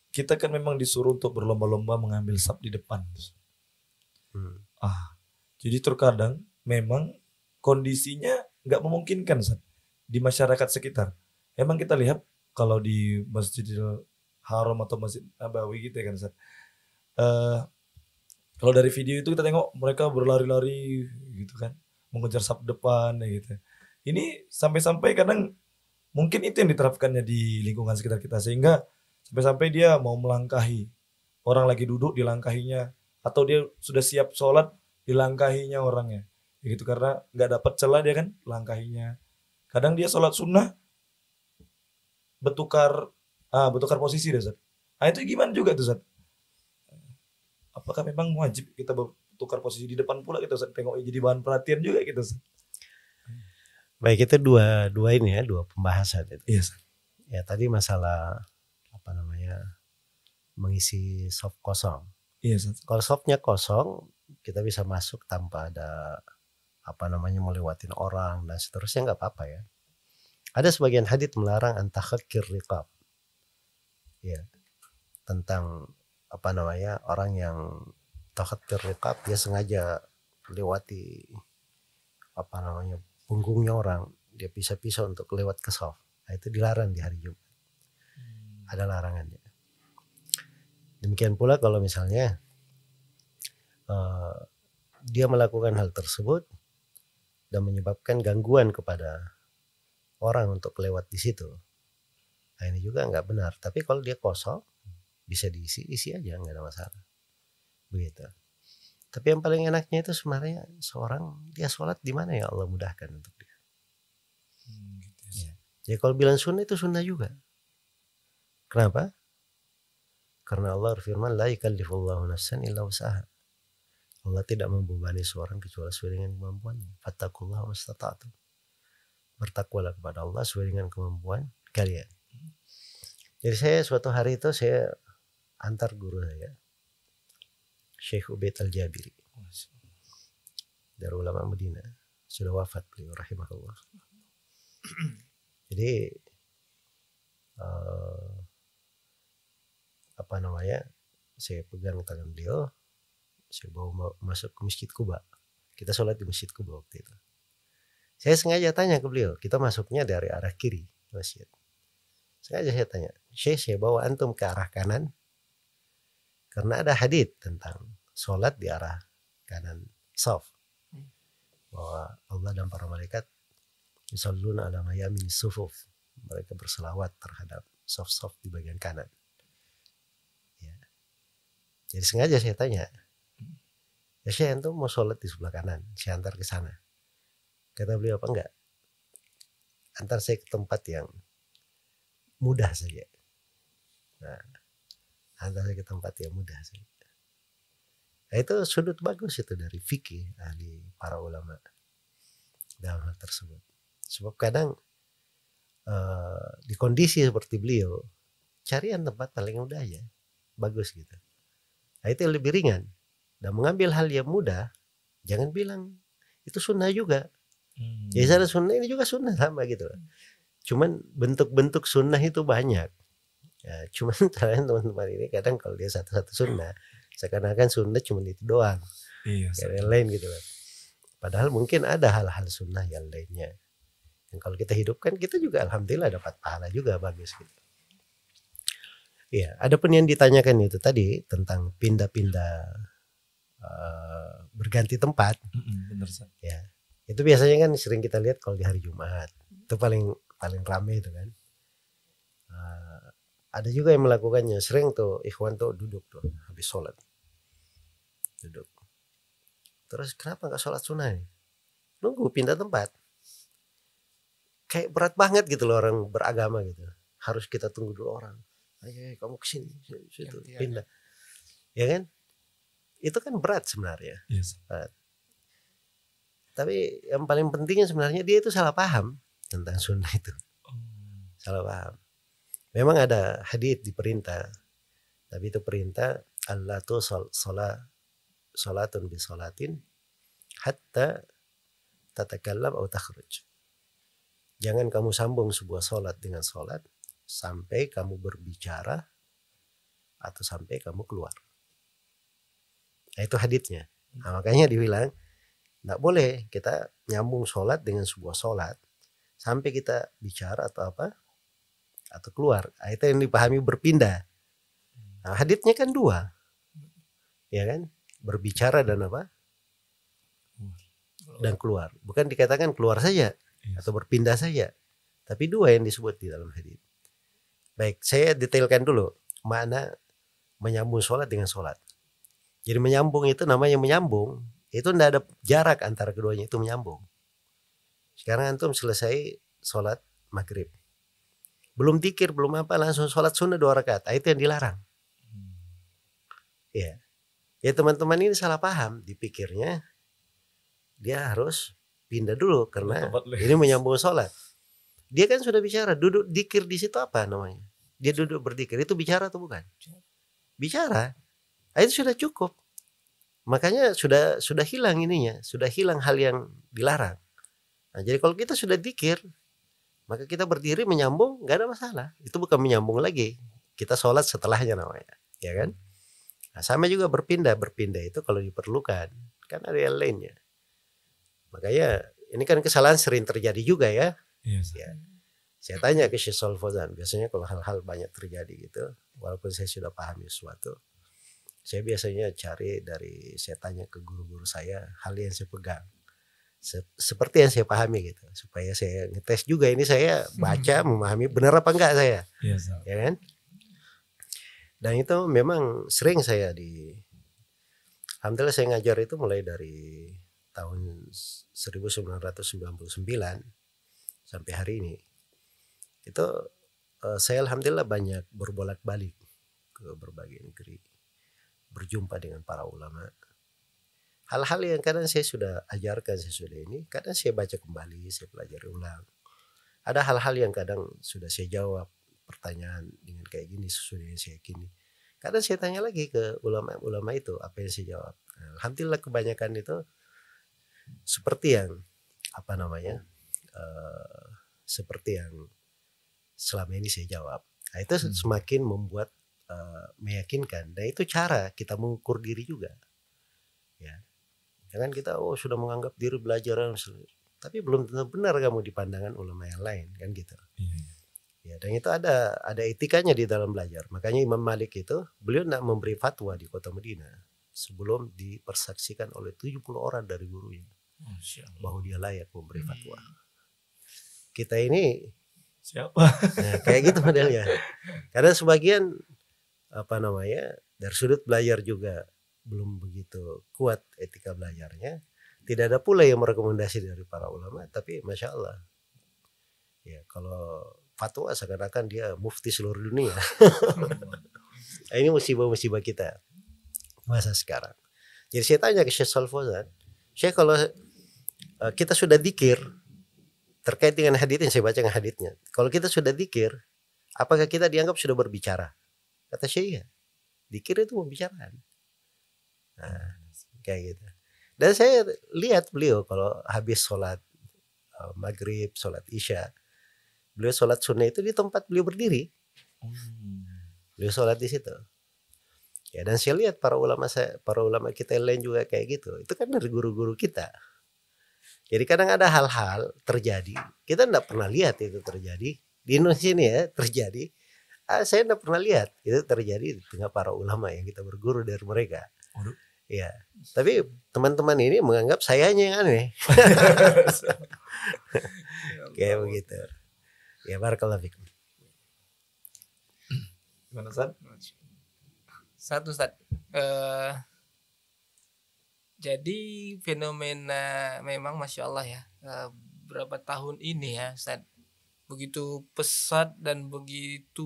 kita kan memang disuruh untuk berlomba-lomba mengambil saf di depan. Jadi terkadang memang kondisinya nggak memungkinkan Ustaz, di masyarakat sekitar. Emang kita lihat kalau di Masjidil Haram atau Masjid Nabawi gitu ya kan Ustaz. Kalau dari video itu kita tengok mereka berlari-lari gitu kan, mengejar saf depan gitu. Ini sampai-sampai kadang mungkin itu yang diterapkannya di lingkungan sekitar kita, sehingga sampai-sampai dia mau melangkahi orang lagi duduk, dilangkahinya, atau dia sudah siap sholat, dilangkahinya orangnya gitu, karena nggak dapat celah dia kan langkahinya. Kadang dia sholat sunnah bertukar posisi deh Ustaz. Itu gimana juga tuh Ustaz? Apakah memang wajib kita bertukar posisi di depan pula gitu Ustaz? Tengok jadi bahan perhatian juga gitu Ustaz. Baik, itu dua ini ya, dua pembahasan itu. Iya, Ustaz. Ya tadi masalah apa namanya mengisi soft kosong. Iya, Ustaz. Kalau softnya kosong, kita bisa masuk tanpa ada apa namanya melewatin orang dan seterusnya, nggak apa-apa ya. Ada sebagian hadits melarang antakhakir riqab. Ya, tentang apa namanya orang yang takhatir riqab, dia sengaja lewati apa namanya punggungnya orang, dia pisah-pisah untuk lewat ke soft. Nah, itu dilarang di hari Jumat. Ada larangannya. Demikian pula kalau misalnya dia melakukan hal tersebut dan menyebabkan gangguan kepada orang untuk lewat di situ. Nah, ini juga nggak benar. Tapi kalau dia kosong, bisa isi aja, nggak ada masalah. Begitu. Tapi yang paling enaknya itu sebenarnya seorang dia sholat di mana ya Allah mudahkan untuk dia. Gitu, Ya. Jadi kalau bilang sunnah itu sunnah juga. Kenapa? Karena Allah berfirman, la yukallifullahu nafsan illa wus'aha. Allah tidak membebani seorang kecuali sesuai dengan kemampuannya. Fattaqullaha mastata'tum. Bertakwalah kepada Allah sesuai dengan kemampuan kalian. Jadi saya suatu hari itu saya antar guru saya, Syekh Ubaid Al-Jabiri, dari ulama Madinah, sudah wafat beliau rahimahullah. Jadi apa namanya, saya pegang tangan beliau, saya bawa masuk ke Masjid Kuba. Kita sholat di Masjid Kuba waktu itu. Saya sengaja tanya ke beliau, kita masuknya dari arah kiri masjid. Sengaja saya tanya, Syekh, saya bawa antum ke arah kanan karena ada hadits tentang sholat di arah kanan shaf, bahwa Allah dan para malaikat yusalluna ala mayamin sufuf, mereka berselawat terhadap shaf-shaf di bagian kanan. Ya. Jadi sengaja saya tanya, ya Syekh, antum mau sholat di sebelah kanan, saya antar ke sana. Kata beliau, apa enggak, antar saya ke tempat yang mudah saja. Nah, antar saya ke tempat yang mudah saja. Nah, itu sudut bagus itu dari fikih ahli para ulama dalam hal tersebut. Sebab kadang di kondisi seperti beliau, carian tempat paling mudah aja, bagus gitu. Nah, itu lebih ringan. Dan mengambil hal yang mudah, jangan bilang itu sunnah juga. Jadi ada sunnah, ini juga sunnah sama gitu. Cuman bentuk-bentuk sunnah itu banyak. Ya, cuman teman-teman ini kadang kalau dia satu-satu sunnah, seakan-akan sunnah cuma itu doang. Iya, Yang lain gitu. Padahal mungkin ada hal-hal sunnah yang lainnya. Yang kalau kita hidupkan, kita juga alhamdulillah dapat pahala juga, bagus gitu. Iya, ada pun yang ditanyakan itu tadi tentang pindah-pindah berganti tempat. Bener, Ustaz. Ya. Itu biasanya kan sering kita lihat kalau di hari Jumat. Itu paling ramai itu kan. Ada juga yang melakukannya. Sering tuh ikhwan tuh duduk tuh habis sholat. Duduk. Terus kenapa gak sholat sunnah nih? Nunggu pindah tempat. Kayak berat banget gitu loh orang beragama gitu. Harus kita tunggu dulu orang. Ayo kamu kesini. Situ, pindah. Ya kan? Itu kan berat sebenarnya. Yes. Tapi yang paling pentingnya sebenarnya dia itu salah paham tentang sunnah itu. Salah paham. Memang ada hadits diperintah, tapi itu perintah Allah tuh salatun bi salatin hatta tatakallam atau takhruj. Jangan kamu sambung sebuah salat dengan salat sampai kamu berbicara atau sampai kamu keluar. Nah, itu haditsnya. Nah, makanya dibilang nggak boleh kita nyambung sholat dengan sebuah sholat sampai kita bicara atau apa atau keluar. Nah, itu yang dipahami berpindah. Nah, haditsnya kan dua, ya kan, berbicara dan apa dan keluar. Bukan dikatakan keluar saja atau berpindah saja, tapi dua yang disebut di dalam hadits. Baik, saya detailkan dulu makna menyambung sholat dengan sholat. Jadi menyambung itu namanya menyambung. Itu tidak ada jarak antara keduanya, itu menyambung. Sekarang antum selesai sholat maghrib, belum zikir, belum apa, langsung sholat sunnah 2 rakaat. Itu yang dilarang. Ya, ya teman-teman ini salah paham, dipikirnya dia harus pindah dulu karena Tempat les. ini menyambung sholat. Dia kan sudah bicara, duduk dikir di situ apa namanya? Dia duduk berdikir, itu bicara atau bukan? Bicara. Itu sudah cukup. Makanya sudah hilang ininya, sudah hilang hal yang dilarang. Nah, jadi kalau kita sudah dikir, maka kita berdiri menyambung, nggak ada masalah. Itu bukan menyambung lagi. Kita sholat setelahnya namanya, ya kan? Nah, sama juga berpindah itu kalau diperlukan, kan ada yang lainnya. Makanya ini kan kesalahan sering terjadi juga ya. Yes. Ya. Saya tanya ke Syekh Shalih Fauzan, biasanya kalau hal-hal banyak terjadi gitu, walaupun saya sudah pahami sesuatu, saya biasanya saya tanya ke guru-guru saya hal yang saya pegang. Seperti yang saya pahami gitu, supaya saya ngetes juga ini saya baca memahami benar apa enggak saya. Yes. Ya kan? Dan itu memang sering alhamdulillah saya ngajar itu mulai dari tahun 1999 sampai hari ini. Itu saya alhamdulillah banyak berbolak-balik ke berbagai negeri, berjumpa dengan para ulama. Hal-hal yang kadang saya sudah ajarkan, kadang saya baca kembali, saya pelajari ulang. Ada hal-hal yang kadang sudah saya jawab pertanyaan dengan kayak gini sesuai yang saya yakini. Kadang saya tanya lagi ke ulama-ulama itu apa yang saya jawab. Nah, alhamdulillah kebanyakan itu seperti yang seperti yang selama ini saya jawab. Nah, itu semakin membuat meyakinkan. Dan itu cara kita mengukur diri juga. Ya, jangan kita sudah menganggap diri belajar, tapi belum tentu benar kamu di pandangan ulama yang lain, kan gitu. Ya, dan itu ada etikanya di dalam belajar. Makanya Imam Malik itu beliau tidak memberi fatwa di kota Madinah sebelum dipersaksikan oleh 70 orang dari gurunya bahwa dia layak memberi fatwa. Kita ini siapa? Nah, kayak gitu modelnya. Karena sebagian dari sudut belajar juga belum begitu kuat etika belajarnya. Tidak ada pula yang merekomendasi dari para ulama, tapi masya Allah, ya kalau fatwa seakan-akan dia mufti seluruh dunia. Ini musibah-musibah kita masa sekarang. Jadi saya tanya ke Syekh Shalih Fauzan, Syekh, kalau kita sudah dikir terkait dengan hadits yang saya baca dengan haditsnya, kalau kita sudah dikir, apakah kita dianggap sudah berbicara? Kata Syekh, ya, dikir itu pembicaraan. Nah, kayak gitu. Dan saya lihat beliau kalau habis sholat maghrib, sholat isya, beliau sholat sunnah itu di tempat beliau berdiri. Beliau sholat di situ. Ya, dan saya lihat para ulama kita yang lain juga kayak gitu. Itu kan dari guru-guru kita. Jadi kadang ada hal-hal terjadi, kita tidak pernah lihat itu terjadi di Indonesia ini ya terjadi. Saya tidak pernah lihat itu terjadi di tengah para ulama yang kita berguru dari mereka. Ya, tapi teman-teman ini menganggap sayanya yang aneh. Kayak begitu. Ya, barakallahu fikum. Gimana, Ustaz? Satu, Ustaz. Jadi fenomena memang masya Allah ya, berapa tahun ini ya Ustaz, begitu pesat dan begitu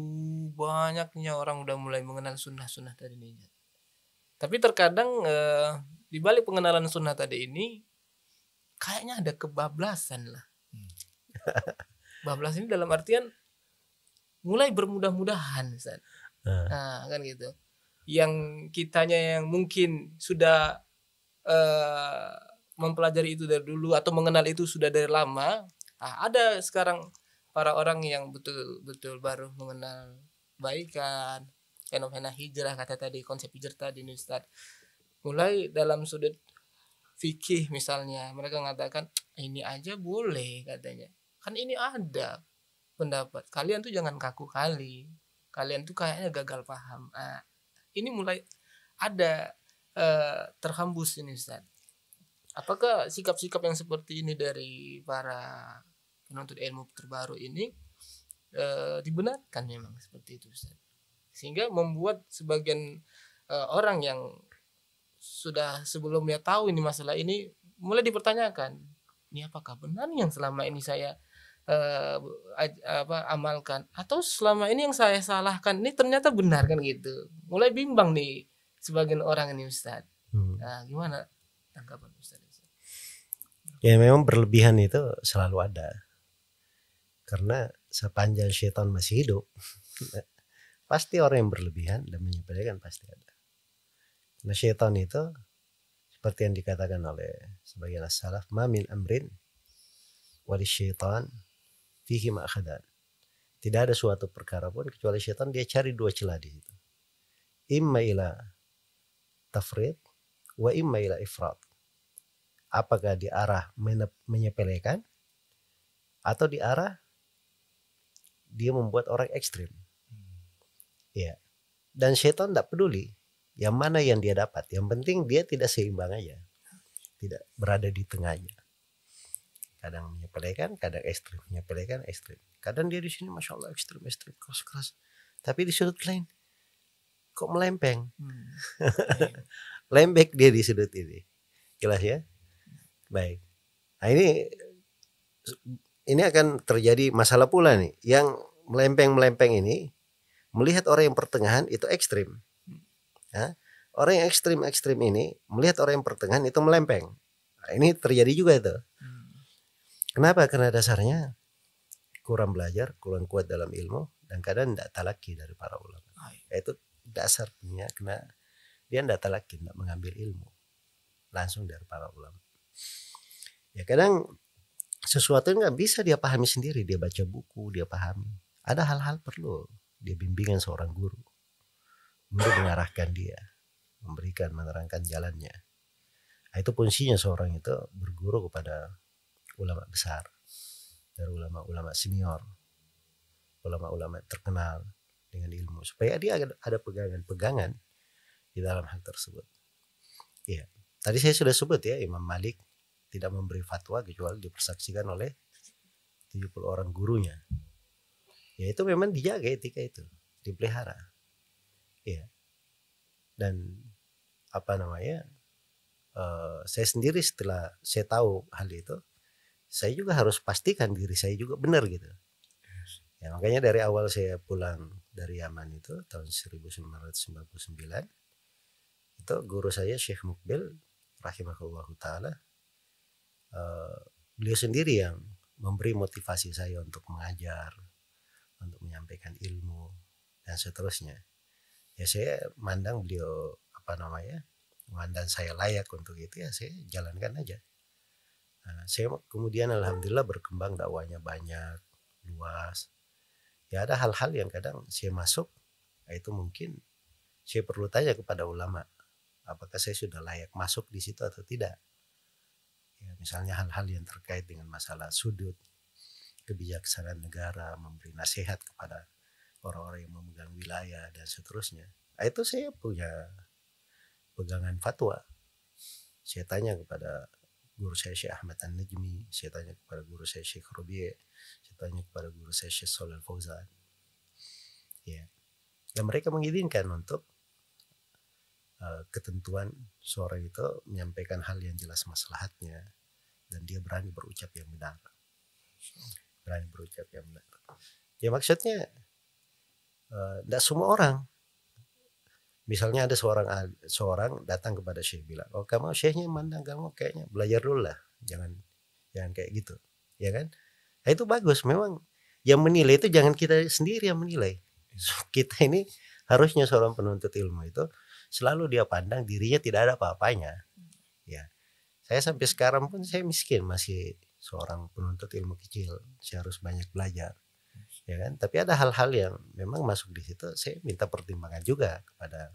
banyaknya orang udah mulai mengenal sunnah tadi ini. Tapi terkadang di balik pengenalan sunnah tadi ini kayaknya ada kebablasan lah. Bablas ini dalam artian mulai bermudah-mudahan, Ustaz. Nah, kan gitu. Yang kitanya yang mungkin sudah mempelajari itu dari dulu atau mengenal itu sudah dari lama, ada sekarang para orang yang betul-betul baru mengenal kebaikan, fenomena hijrah, kata tadi, konsep hijrah tadi nih Ustaz. Mulai dalam sudut fikih misalnya, mereka mengatakan ini aja boleh katanya. Kan ini ada pendapat. Kalian tuh jangan kaku kali. Kalian tuh kayaknya gagal paham. Ini mulai ada terhembus ini Ustaz. Apakah sikap-sikap yang seperti ini dari para penuntut ilmu terbaru ini dibenarkan memang seperti itu Ustaz? Sehingga membuat sebagian orang yang sudah sebelumnya tahu ini masalah ini mulai dipertanyakan, ini apakah benar yang selama ini saya amalkan, atau selama ini yang saya salahkan ini ternyata benar, kan gitu. Mulai bimbang nih sebagian orang ini Ustaz. Nah, gimana tanggapan Ustaz? Ya memang berlebihan itu selalu ada. Karena sepanjang syaitan masih hidup, pasti orang yang berlebihan dan menyepelekan pasti ada. Nah syaitan itu seperti yang dikatakan oleh sebagian as-salaf, ma min amrin wali syaitan fihi ma'khadan. Tidak ada suatu perkara pun kecuali syaitan dia cari dua celah di situ. Imma ila tafrid wa imma ila ifrat. Apakah di arah menyepelekan atau di arah dia membuat orang ekstrim. Ya. Dan syaitan tidak peduli yang mana yang dia dapat. Yang penting dia tidak seimbang aja. Tidak berada di tengahnya. Kadang menyepelekan, kadang ekstrim. Menyepelekan, ekstrim. Kadang dia di sini Masya Allah ekstrim, keras. Tapi di sudut lain kok melempeng. Lembek dia di sudut ini. Jelas ya? Baik. Nah ini akan terjadi masalah pula nih. Yang melempeng ini melihat orang yang pertengahan itu ekstrim. Ya? Orang yang ekstrim ini melihat orang yang pertengahan itu melempeng. Nah, ini terjadi juga itu. Kenapa? Karena dasarnya kurang belajar, kurang kuat dalam ilmu, dan kadang tidak talaki dari para ulama. Itu dasarnya karena dia tidak talaki, tidak mengambil ilmu langsung dari para ulama. Ya kadang sesuatu nggak bisa dia pahami sendiri, dia baca buku, dia pahami. Ada hal-hal perlu dia bimbingan seorang guru mengarahkan dia, menerangkan jalannya. Nah, itu fungsinya seorang itu berguru kepada ulama besar, dari ulama-ulama senior, ulama-ulama terkenal dengan ilmu, supaya dia ada pegangan-pegangan di dalam hal tersebut. Iya, tadi saya sudah sebut ya, Imam Malik tidak memberi fatwa kecuali dipersaksikan oleh 70 orang gurunya. Ya itu memang dijaga etika itu, dipelihara. Ya. Dan saya sendiri setelah saya tahu hal itu, saya juga harus pastikan diri saya juga benar gitu. Ya, makanya dari awal saya pulang dari Yaman itu tahun 1999, itu guru saya Syekh Mukbil rahimahullahu ta'ala, beliau sendiri yang memberi motivasi saya untuk mengajar, untuk menyampaikan ilmu dan seterusnya. Ya saya mandang beliau mandang saya layak untuk itu, ya saya jalankan aja. Nah, saya kemudian alhamdulillah berkembang dakwanya banyak, luas. Ya ada hal-hal yang kadang saya masuk, itu mungkin saya perlu tanya kepada ulama, apakah saya sudah layak masuk di situ atau tidak. Ya, misalnya hal-hal yang terkait dengan masalah sudut, kebijaksanaan negara, memberi nasihat kepada orang-orang yang memegang wilayah dan seterusnya. Nah, itu saya punya pegangan fatwa. Saya tanya kepada guru saya Syekh Ahmad An-Najmi, saya tanya kepada guru saya Syekh Rabi', saya tanya kepada guru saya Syekh Shalal Fauzan. Ya. Dan mereka mengizinkan untuk ketentuan seorang itu menyampaikan hal yang jelas maslahatnya, dan dia berani berucap yang benar. Ya maksudnya tidak semua orang. Misalnya ada seorang datang kepada Syekh bilang, oh kamu Syekhnya mandang kamu kayaknya belajar dulu lah, jangan kayak gitu, ya kan? Nah, itu bagus. Memang yang menilai itu jangan kita sendiri yang menilai. Kita ini harusnya seorang penuntut ilmu itu selalu dia pandang dirinya tidak ada apa-apanya. Ya, saya sampai sekarang pun saya miskin, masih seorang penuntut ilmu kecil, saya harus banyak belajar, ya kan? Tapi ada hal-hal yang memang masuk di situ, saya minta pertimbangan juga kepada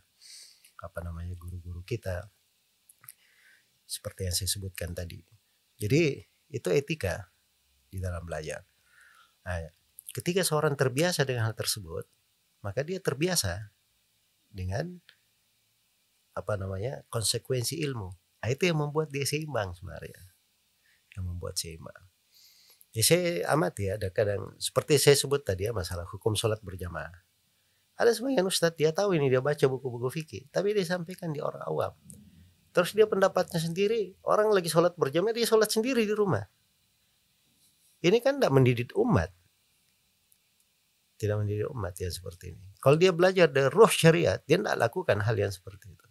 guru-guru kita, seperti yang saya sebutkan tadi. Jadi itu etika di dalam belajar. Nah, ketika seorang terbiasa dengan hal tersebut, maka dia terbiasa dengan konsekuensi ilmu. Nah, itu yang membuat dia seimbang sebenarnya. Yang membuat seimbang. Ya saya amati ya, ada kadang seperti saya sebut tadi ya, masalah hukum sholat berjamaah. Ada sebagian ustadz dia tahu ini, dia baca buku-buku fikih, tapi dia sampaikan di orang awam. Terus dia pendapatnya sendiri, orang lagi sholat berjamaah dia sholat sendiri di rumah. Ini kan tidak mendidik umat. Tidak mendidik umat yang seperti ini. Kalau dia belajar dari ruh syariat, dia tidak lakukan hal yang seperti itu.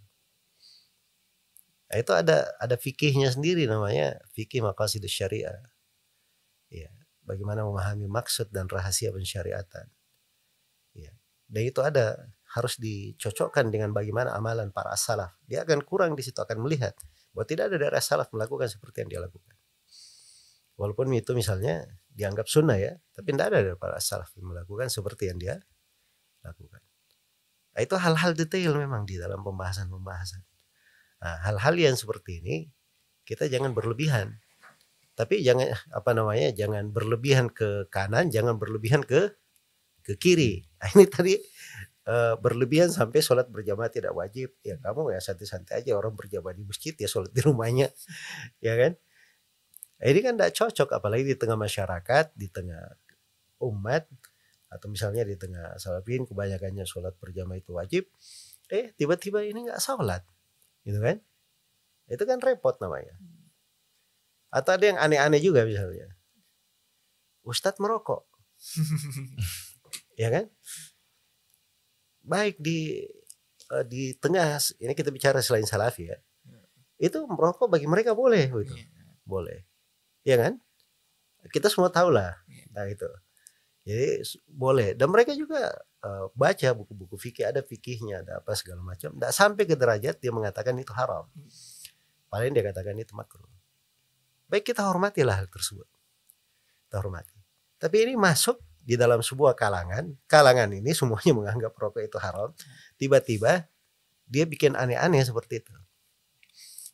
Nah, itu ada fikihnya sendiri namanya fikih maqasidus syariah. Ya, bagaimana memahami maksud dan rahasia pensyariatan. Ya. Dan itu harus dicocokkan dengan bagaimana amalan para as-salaf. Dia akan kurang di situ, akan melihat bahwa tidak ada dari as-salaf melakukan seperti yang dia lakukan. Walaupun itu misalnya dianggap sunnah ya, tapi tidak ada dari para as-salaf yang melakukan seperti yang dia lakukan. Nah, itu hal-hal detail memang di dalam pembahasan-pembahasan. Nah, hal-hal yang seperti ini kita jangan berlebihan. Tapi jangan jangan berlebihan ke kanan, jangan berlebihan ke kiri. Nah, ini tadi berlebihan sampai sholat berjamaah tidak wajib. Ya kamu ya santai-santai aja, orang berjamaah di masjid ya sholat di rumahnya, ya kan? Nah, ini kan tidak cocok, apalagi di tengah masyarakat, di tengah umat, atau misalnya di tengah salafin kebanyakannya sholat berjamaah itu wajib. Tiba-tiba ini nggak sholat, gitu kan? Itu kan repot namanya. Atau ada yang aneh-aneh juga misalnya, Ustadz merokok, ya kan? Baik di tengah ini kita bicara selain salafi ya, itu merokok bagi mereka boleh, gitu. Boleh, ya kan? Kita semua tahu lah, nah itu. Jadi boleh, dan mereka juga baca buku-buku fikih, ada fikihnya, ada apa segala macam. Tidak sampai ke derajat dia mengatakan itu haram, paling dia katakan itu makruh. Baik, kita hormatilah hal tersebut, kita hormati. Tapi ini masuk di dalam sebuah kalangan ini semuanya menganggap rokok itu haram. Tiba-tiba dia bikin aneh-aneh seperti itu,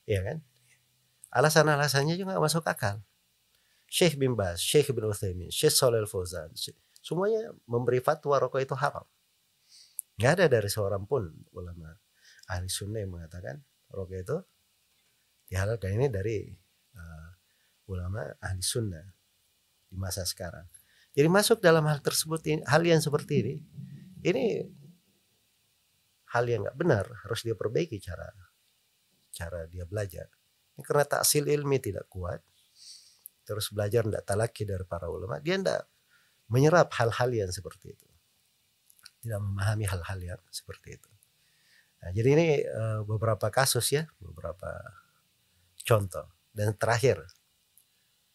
ya kan? Alasan-alasannya juga gak masuk akal. Syekh bin Baz, Syekh bin Utsaimin, Syekh Shalih Al-Fauzan, semuanya memberi fatwa rokok itu haram. Gak ada dari seorang pun ulama ahli sunnah yang mengatakan rokok itu dihalalkan. Ini dari ulama ahli sunnah di masa sekarang. Jadi masuk dalam hal tersebut, hal yang seperti ini hal yang nggak benar, harus dia perbaiki cara dia belajar. Ini karena taksil ilmi tidak kuat, terus belajar tidak talaki dari para ulama, dia tidak menyerap hal-hal yang seperti itu, tidak memahami hal-hal yang seperti itu. Nah, jadi ini beberapa kasus ya, beberapa contoh. Dan terakhir,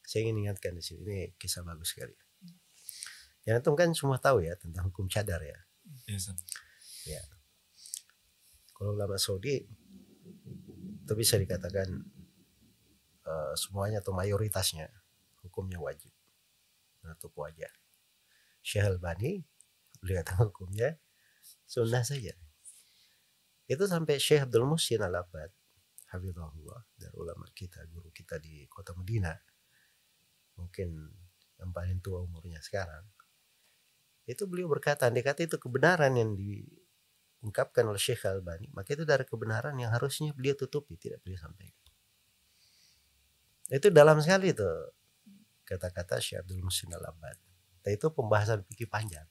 saya ingin ingatkan di sini, ini kisah bagus sekali. Yang itu kan semua tahu ya tentang hukum cadar ya. Yes. Ya. Kalau ulama Saudi itu bisa dikatakan semuanya atau mayoritasnya hukumnya wajib menutup wajah. Syekh Albani beliau katakan hukumnya sunnah saja. Itu sampai Syekh Abdul Muhsin Al-Abbad hafizahullah, dari ulama kita, guru kita di kota Madinah, mungkin yang paling tua umurnya sekarang, itu beliau berkata, andai kata itu kebenaran yang diungkapkan oleh Syekh Albani, maka itu dari kebenaran yang harusnya beliau tutupi, tidak beliau sampaikan. Itu dalam sekali itu kata-kata Syekh Abdul Muhsin Al-Abbad. Dan itu pembahasan fikih panjang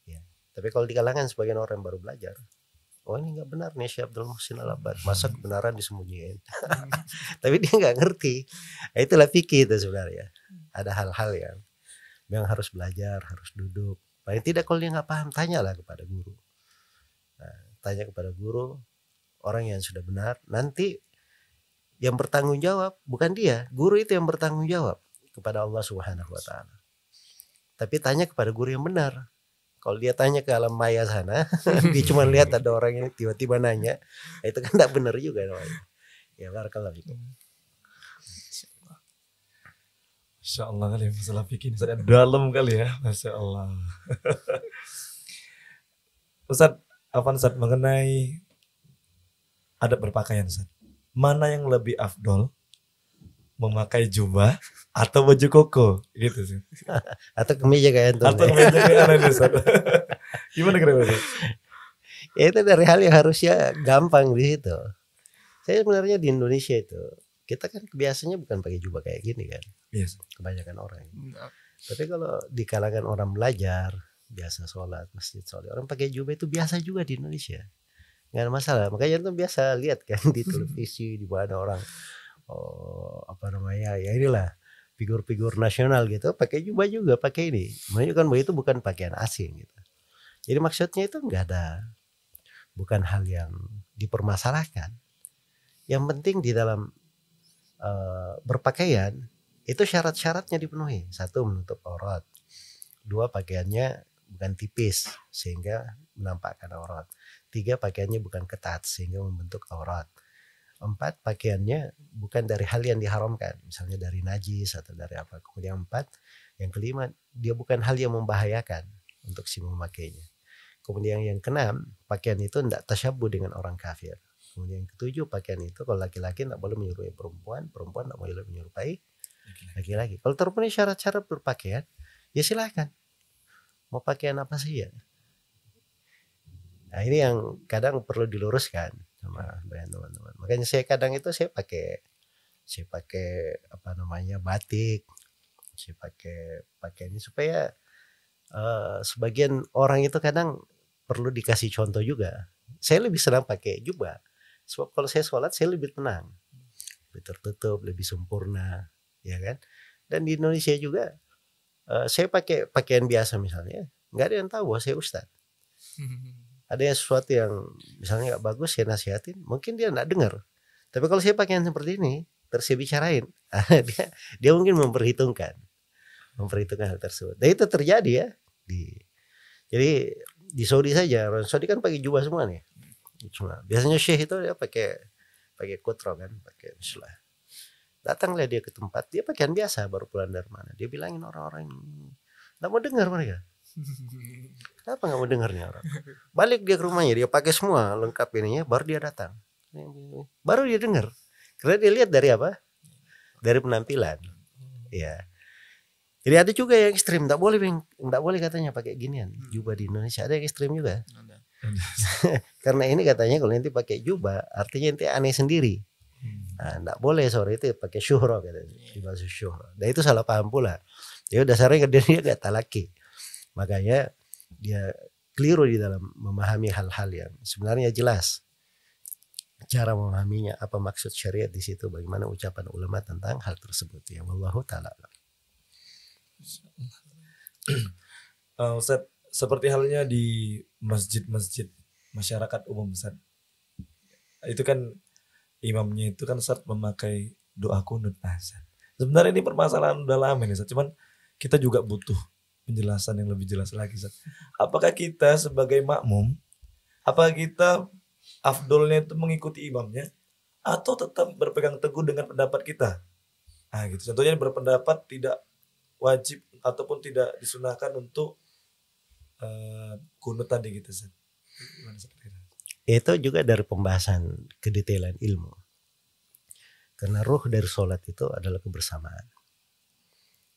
ya. Tapi kalau di kalangan sebagian orang yang baru belajar, oh ini nggak benar nih Syekh Abdul Muhsin Al-Abbad, masa kebenaran disembunyiin. Tapi dia nggak ngerti. Nah, itulah fikih itu sebenarnya. Ada hal-hal yang memang harus belajar, harus duduk. Paling tidak kalau dia nggak paham, tanyalah kepada guru. Nah, tanya kepada guru, orang yang sudah benar. Nanti yang bertanggung jawab bukan dia, guru itu yang bertanggung jawab kepada Allah Subhanahu Wa Taala. Tapi tanya kepada guru yang benar. Kalau dia tanya ke alam maya sana, dia cuma lihat ada orang yang tiba-tiba nanya, itu kan tidak benar juga namanya. Ya barakallahu fikum. Masya Allah kali masalah fikih ini sangat dalam kali ya, Masya Allah. Ustaz, apa Ustaz mengenai adab berpakaian Ustaz? Mana yang lebih afdol, memakai jubah atau baju koko gitu sih? Atau kemeja kayak antum? Atau kemeja kayak antum Ustaz? Gimana kira-kira Ustaz? Ya itu dari hal yang harusnya gampang di situ. Saya sebenarnya di Indonesia itu, kita kan kebiasaannya bukan pakai jubah kayak gini kan. Yes. Kebanyakan orang. Tapi kalau di kalangan orang belajar, biasa sholat, masjid sholat, orang pakai jubah itu biasa juga di Indonesia. Nggak ada masalah. Makanya itu biasa lihat kan di televisi, di mana orang ya inilah figur-figur nasional gitu pakai jubah juga, pakai ini, menunjukkan bahwa itu bukan pakaian asing gitu. Jadi maksudnya itu nggak ada, bukan hal yang dipermasalahkan Yang penting di dalam berpakaian itu syarat-syaratnya dipenuhi. Satu, menutup aurat. Dua, pakaiannya bukan tipis sehingga menampakkan aurat. Tiga, pakaiannya bukan ketat sehingga membentuk aurat. Empat, pakaiannya bukan dari hal yang diharamkan, misalnya dari najis atau dari apa. Kemudian empat, yang kelima, dia bukan hal yang membahayakan untuk si memakainya. Kemudian yang keenam, pakaian itu tidak tasyabuh dengan orang kafir. Kemudian yang ketujuh, pakaian itu kalau laki-laki tidak boleh menyerupai perempuan, perempuan tidak boleh menyerupai laki-laki. Kalau terpenuhi syarat-syarat berpakaian, ya silakan. Mau pakaian apa sih ya? Nah, ini yang kadang perlu diluruskan sama banyak teman-teman. Makanya saya kadang itu saya pakai apa namanya, batik. Saya pakai ini supaya sebagian orang itu kadang perlu dikasih contoh juga. Saya lebih senang pakai jubah. Sebab kalau saya sholat saya lebih tenang, lebih tertutup, lebih sempurna, ya kan? Dan di Indonesia juga saya pakai pakaian biasa misalnya, nggak ada yang tahu bahwa saya ustadz. Ada yang sesuatu yang misalnya nggak bagus saya nasihatin, mungkin dia nggak dengar. Tapi kalau saya pakaian seperti ini, terus saya bicarain, dia mungkin memperhitungkan hal tersebut. Dan itu terjadi ya. Jadi di Saudi saja, orang Saudi kan pakai jubah semua nih. Cuma biasanya syekh itu dia pakai kutro kan, pakai misalnya. Datanglah dia ke tempat, dia pakaian biasa baru pulang dari mana. Dia bilangin orang-orang nggak mau dengar mereka. Kenapa nggak mau dengarnya orang? Balik dia ke rumahnya, dia pakai semua lengkap ininya, baru dia datang. Baru dia dengar. Karena dia lihat dari apa? Dari penampilan. Ya. Jadi ada juga yang ekstrim, nggak boleh katanya pakai ginian. Jubah di Indonesia ada yang ekstrim juga. Karena ini katanya kalau nanti pakai jubah, artinya nanti aneh sendiri. Nah, nggak boleh sore itu pakai syuhro katanya. Dimaksud syuhro. Dan itu salah paham pula. Ya dasarnya dia nggak talaki. Makanya dia keliru di dalam memahami hal-hal yang sebenarnya jelas. Cara memahaminya, apa maksud syariat di situ, bagaimana ucapan ulama tentang hal tersebut. Ya wallahu ta'ala. Ustaz, seperti halnya di masjid-masjid masyarakat umum, Ustaz. Itu kan imamnya itu kan Ustaz memakai doa kunut. Sebenarnya ini permasalahan udah lama nih, Ustaz. Cuman kita juga butuh penjelasan yang lebih jelas lagi, Ustaz. Apakah kita sebagai makmum, apakah kita afdolnya itu mengikuti imamnya atau tetap berpegang teguh dengan pendapat kita? Gitu. Contohnya berpendapat tidak wajib ataupun tidak disunahkan untuk kunut tadi gitu, Ustaz. Itu juga dari pembahasan kedetailan ilmu. Karena ruh dari sholat itu adalah kebersamaan.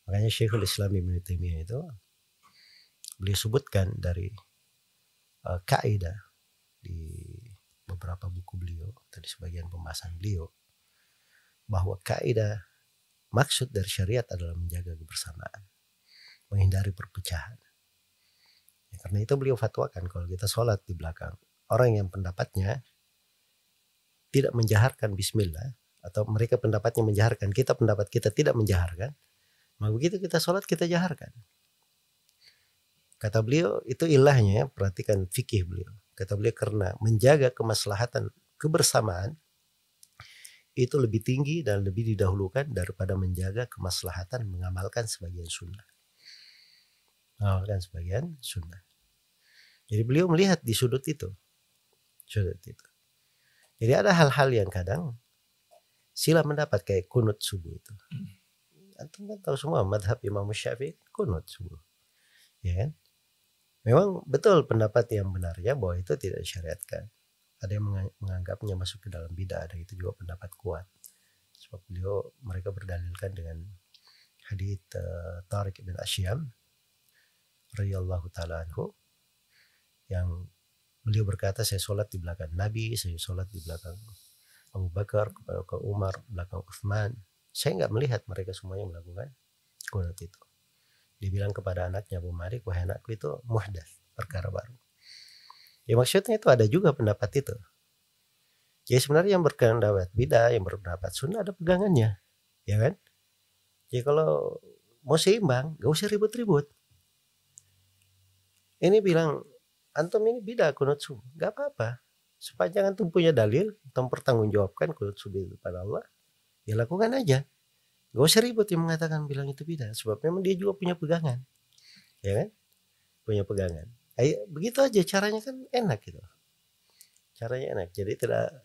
Makanya Syekhul Islam Ibnu Taimiyah itu beliau sebutkan dari kaidah di beberapa buku beliau, tadi sebagian pembahasan beliau, bahwa kaidah maksud dari syariat adalah menjaga kebersamaan, menghindari perpecahan. Ya, karena itu beliau fatwakan kalau kita sholat di belakang orang yang pendapatnya tidak menjaharkan bismillah, atau mereka pendapatnya menjaharkan, kita pendapat kita tidak menjaharkan, maka begitu kita sholat kita jaharkan. Kata beliau itu ilahnya, perhatikan fikih beliau. Kata beliau karena menjaga kemaslahatan kebersamaan itu lebih tinggi dan lebih didahulukan daripada menjaga kemaslahatan mengamalkan sebagian sunnah. Mengamalkan sebagian sunnah. Jadi beliau melihat di sudut itu. Jadi ada hal-hal yang kadang sila mendapat kayak kunut subuh itu. Antum kan tahu semua madhab Imam Syafi'i kunut subuh. Ya kan? Memang betul pendapat yang benarnya bahwa itu tidak disyariatkan. Ada yang menganggapnya masuk ke dalam bidah, ada itu juga pendapat kuat. Sebab mereka berdalilkan dengan hadits Tariq bin Asyam radhiyallahu taala anhu yang beliau berkata, saya sholat di belakang Nabi, saya sholat di belakang Abu Bakar, ke Umar, belakang Uthman. Saya nggak melihat mereka semuanya melakukan kunut itu. Dia bilang kepada anaknya Abu Malik, wahai anakku itu muhdats, perkara baru. Ya maksudnya itu ada juga pendapat itu. Jadi sebenarnya yang berpendapat bidah, yang berpendapat sunnah ada pegangannya, ya kan? Jadi kalau mau seimbang, gak usah ribut-ribut. Ini bilang antum ini bidah kunut subuh, gak apa-apa. Sepanjang antum punya dalil, antum pertanggungjawabkan kunut subuh itu pada Allah, ya lakukan aja. Gak usah ribut yang mengatakan bilang itu bidah, sebab memang dia juga punya pegangan, ya kan? Punya pegangan. Begitu aja caranya kan enak gitu. Caranya enak, jadi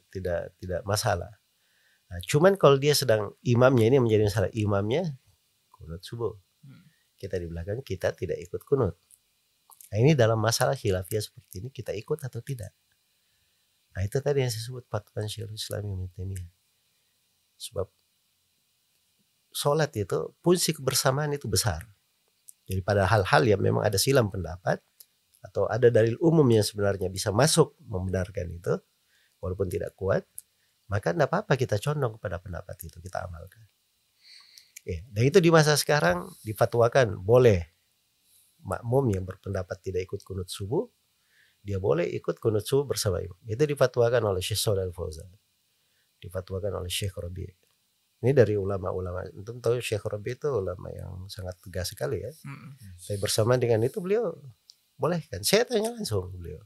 tidak masalah. Nah, cuman kalau dia sedang imamnya ini menjadi masalah, imamnya kunut subuh, kita di belakang kita tidak ikut kunut. Nah, ini dalam masalah khilafiyah seperti ini kita ikut atau tidak. Nah, itu tadi yang saya sebut fatwa Syekhul Islam Ibnu Taimiyah. Sebab sholat itu fungsi kebersamaan itu besar. Jadi pada hal-hal yang memang ada silang pendapat atau ada dalil umum yang sebenarnya bisa masuk membenarkan itu, walaupun tidak kuat, maka tidak apa-apa kita condong kepada pendapat itu, kita amalkan. Dan itu di masa sekarang difatwakan boleh makmum yang berpendapat tidak ikut kunut subuh, dia boleh ikut kunut subuh bersama imam. Itu difatwakan oleh Syekh Shalih Al-Fauzan, difatwakan oleh Syekh Rabi'. Ini dari ulama-ulama. Tentu tahu Syekh Rabi' itu ulama yang sangat tegas sekali ya. Tapi bersamaan dengan itu beliau boleh kan. Saya tanya langsung beliau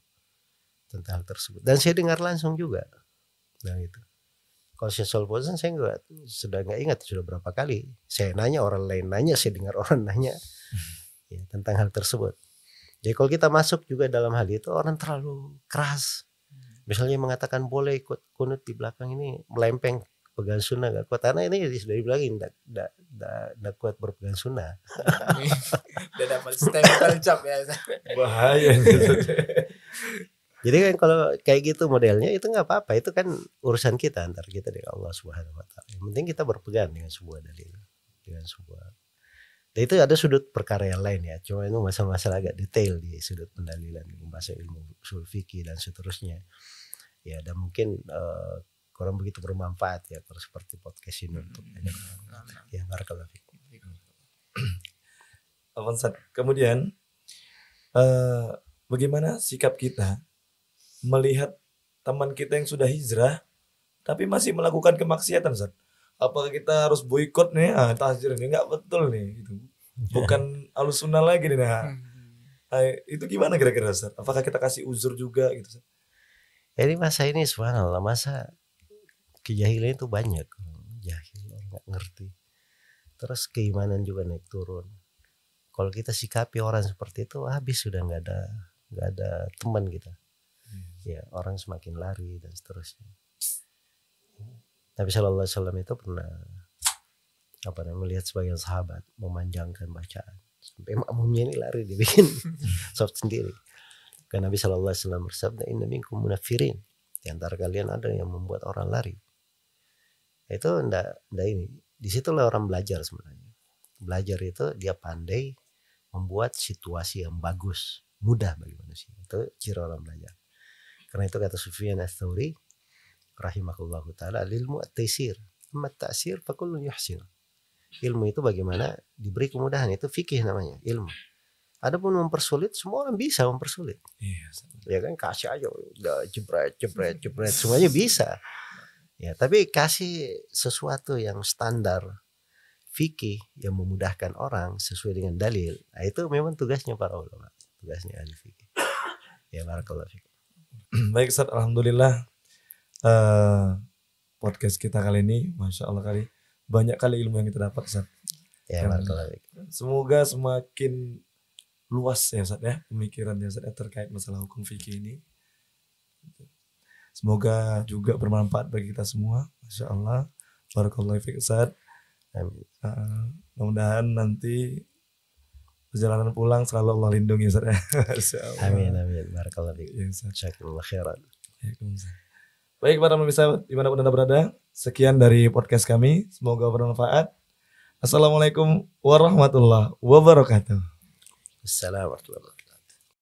tentang hal tersebut. Dan saya dengar langsung juga. Dan itu. Kalau Syekh Shalih Al-Fauzan saya sudah nggak ingat sudah berapa kali. Saya nanya, orang lain nanya, saya dengar orang nanya ya, tentang hal tersebut. Jadi kalau kita masuk juga dalam hal itu, orang terlalu keras. Misalnya mengatakan boleh ikut kunut di belakang ini melempeng pegang sunnah gak kuat, karena ini sudah dibilangin tidak kuat berpegang sunnah. Udah dapat stempel cap ya. Bahaya. Jadi kan kalau kayak gitu modelnya itu nggak apa-apa, itu kan urusan kita antar kita dengan Allah Subhanahu Wa Taala. Yang penting kita berpegang dengan sebuah dalil, dengan sebuah. Dan itu ada sudut perkara yang lain ya, cuma itu masalah agak detail di sudut pendalilan, bahasa ilmu usul fikih dan seterusnya. Ya, dan mungkin kurang begitu bermanfaat ya kalau seperti podcast ini untuk ya barakallahu fikum. Kemudian bagaimana sikap kita melihat teman kita yang sudah hijrah tapi masih melakukan kemaksiatan, Ustaz? Apakah kita harus boikot nih? Tahzir ini nggak betul nih, gitu. Bukan alusunnah lagi nih. Itu gimana kira-kira, Ustaz? Apakah kita kasih uzur juga gitu, Ustaz? Jadi masa ini subhanallah, masa kejahilan itu banyak, jahil, orang nggak ngerti. Terus keimanan juga naik turun. Kalau kita sikapi orang seperti itu, habis sudah nggak ada teman kita. Ya, orang semakin lari dan seterusnya. Nabi Shallallahu Alaihi Wasallam itu pernah melihat sebagian sahabat memanjangkan bacaan sampai makmumnya ini lari dibikin soft sendiri. Karena Nabi Shallallahu Alaihi Wasallam bersabda, inna minkum munafirin, di antara kalian ada yang membuat orang lari. Itu ndak ini. Disitulah orang belajar sebenarnya. Belajar itu dia pandai membuat situasi yang bagus, mudah bagi manusia. Itu ciri orang belajar. Karena itu kata Sufyan Ats-Tsauri rahimahullahu taala, ilmu at-taisir, amma at-ta'sir fa kullun yuhsin. Ilmu itu bagaimana diberi kemudahan, itu fikih namanya, ilmu. Adapun mempersulit, semua orang bisa mempersulit. Ya kan, kasih aja udah jebret semuanya bisa. Ya, tapi kasih sesuatu yang standar fikih yang memudahkan orang sesuai dengan dalil. Nah, itu memang tugasnya para ulama, tugasnya ahli fikih. Ya, barakallahu fikum. Baik, Ustaz, alhamdulillah podcast kita kali ini Masya Allah kali banyak kali ilmu yang kita dapat, Ustaz. Ya, barakallahu fikum. Semoga semakin luas ya, Ustaz, ya pemikirannya, Ustaz, ya, terkait masalah hukum fikih ini. Semoga juga bermanfaat bagi kita semua. Masya Allah. Barakallahu fiik, Ustaz. Mudah-mudahan nanti perjalanan pulang selalu Allah lindungi, Ustaz. Amin. Barakallahu fiik. Ya, Ustaz. Jazakallahu khairan. Baik, para pemirsa dimanapun Anda berada, sekian dari podcast kami. Semoga bermanfaat. Assalamualaikum warahmatullahi wabarakatuh. Assalamualaikum warahmatullahi wabarakatuh.